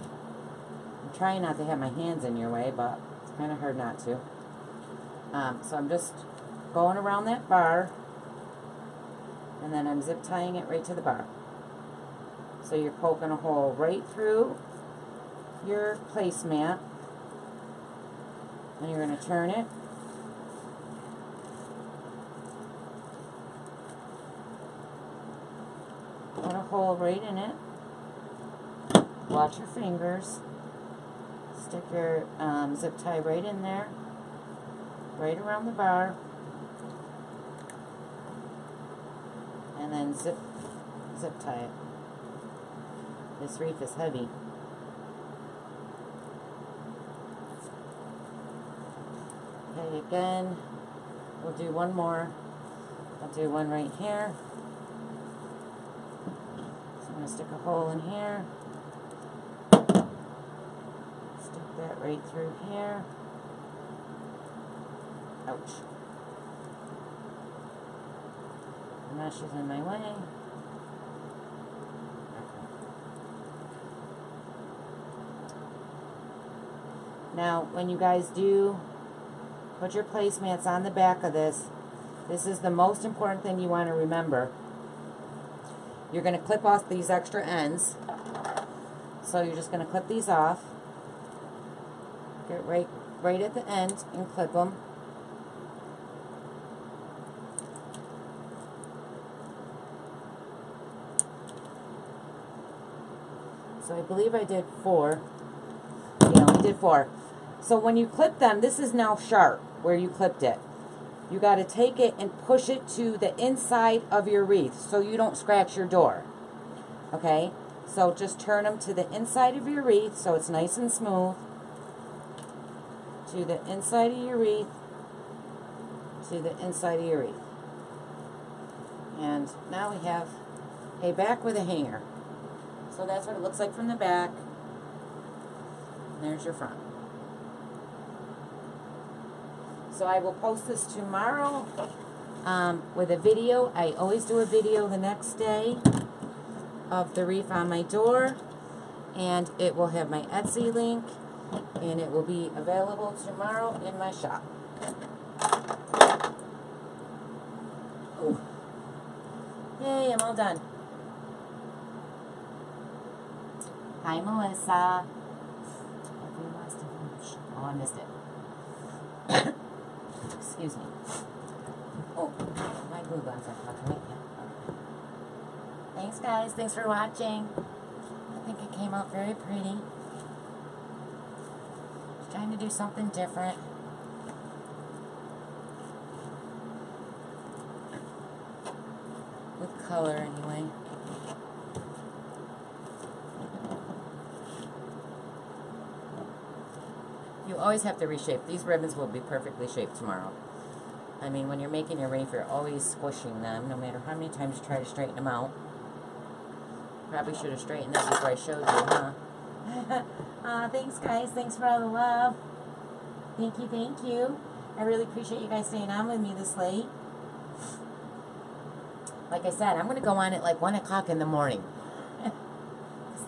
trying not to have my hands in your way, but it's kind of hard not to. So I'm just going around that bar. And then I'm zip tying it right to the bar. So you're poking a hole right through your placemat. And you're going to turn it. Put a hole right in it. Watch your fingers. Stick your zip tie right in there. Right around the bar. And then zip tie it. This wreath is heavy. Okay, again, we'll do one more. I'll do one right here. So I'm going to stick a hole in here. right through here. Ouch. Now she's in my way. Okay. Now, when you guys do put your placemats on the back of this, this is the most important thing you want to remember. You're going to clip off these extra ends. So you're just going to clip these off. Get right at the end and clip them. So I believe I did 4. Yeah, I did 4. So when you clip them, this is now sharp where you clipped it. You got to take it and push it to the inside of your wreath so you don't scratch your door. Okay? So just turn them to the inside of your wreath so it's nice and smooth. To the inside of your wreath. To the inside of your wreath. And now we have a back with a hanger. So that's what it looks like from the back. There's your front. So I will post this tomorrow with a video. I always do a video the next day of the wreath on my door. And it will have my Etsy link. And it will be available tomorrow in my shop. Ooh. Yay, I'm all done. Hi, Melissa. Oh, I missed it. Excuse me. Oh, my glue guns are fucking right now. Thanks, guys. Thanks for watching. I think it came out very pretty. Just trying to do something different. With color, anyway. You always have to reshape. These ribbons will be perfectly shaped tomorrow. I mean, when you're making your wreath, you're always squishing them, no matter how many times you try to straighten them out. Probably should have straightened them before I showed you, huh? Thanks, guys. Thanks for all the love. Thank you, thank you. I really appreciate you guys staying on with me this late. Like I said, I'm going to go on at like 1 o'clock in the morning.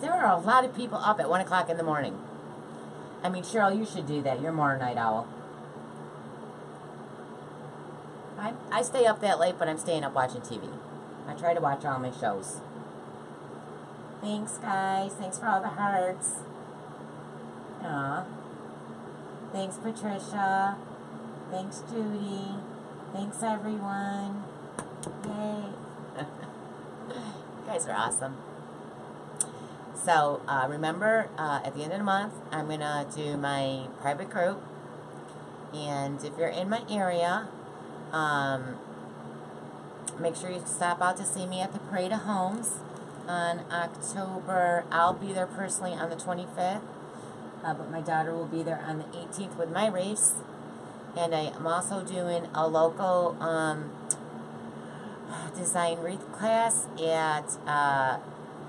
There are a lot of people up at 1 o'clock in the morning. I mean, Cheryl, you should do that. You're more a night owl. I stay up that late, but I'm staying up watching TV. I try to watch all my shows. Thanks, guys. Thanks for all the hearts. Aw. Thanks, Patricia. Thanks, Judy. Thanks, everyone. Yay. You guys are awesome. So, remember, at the end of the month, I'm going to do my private group. And if you're in my area, make sure you stop out to see me at the Parade of Homes on October. I'll be there personally on the 25th. But my daughter will be there on the 18th with my wreaths. And I am also doing a local design wreath class at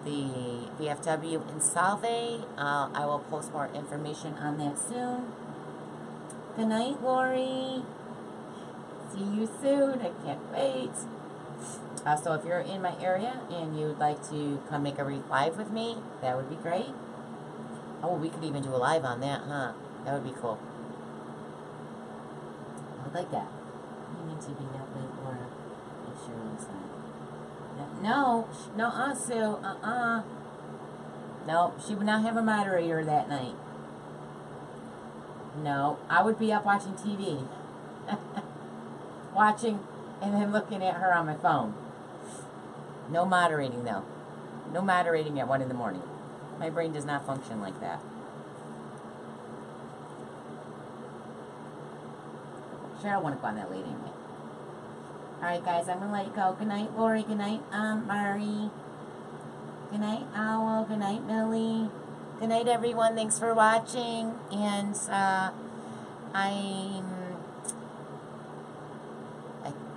the VFW in Salve. I will post more information on that soon. Good night, Lori. See you soon. I can't wait. So if you're in my area and you'd like to come make a wreath live with me, that would be great. Oh, we could even do a live on that, huh? That would be cool. I would like that. You need to be that late, Laura. Make sure it's not. No, Sue, No, she would not have a moderator that night. No, I would be up watching TV. Watching and then looking at her on my phone. No moderating, though. No moderating at 1 in the morning. My brain does not function like that. Cheryl wouldn't go on that late anyway. Alright, guys, I'm going to let you go. Good night, Lori. Good night, Mari. Good night, Owl. Good night, Millie. Good night, everyone. Thanks for watching. And I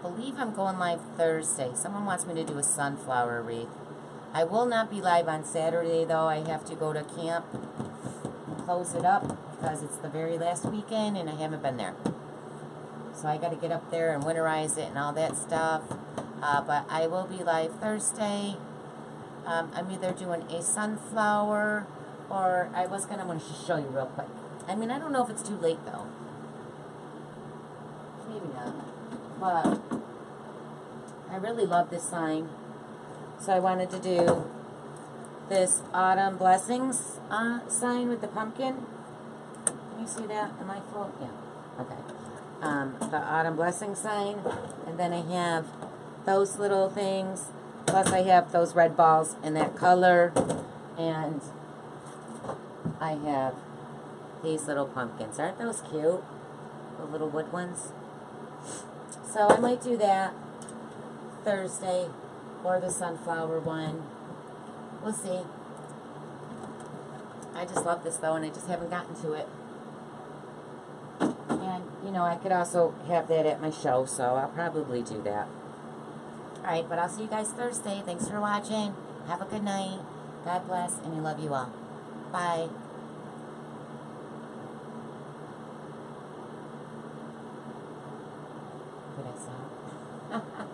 believe I'm going live Thursday. Someone wants me to do a sunflower wreath. I will not be live on Saturday, though. I have to go to camp. close it up because it's the very last weekend and I haven't been there. So I got to get up there and winterize it and all that stuff. But I will be live Thursday. I'm either doing a sunflower or I want to show you real quick. I mean, I don't know if it's too late though. Maybe not. But I really love this sign. So I wanted to do this Autumn Blessings sign with the pumpkin. Can you see that? Am I full? Yeah. Okay. The Autumn Blessings sign. And then I have those little things. Plus I have those red balls in that color. And I have these little pumpkins. Aren't those cute? The little wood ones. So I might do that Thursday or the sunflower one. We'll see. I just love this though, and I just haven't gotten to it. And, you know, I could also have that at my show, so I'll probably do that. Alright, but I'll see you guys Thursday. Thanks for watching. Have a good night. God bless, and I love you all. Bye. Did I stop?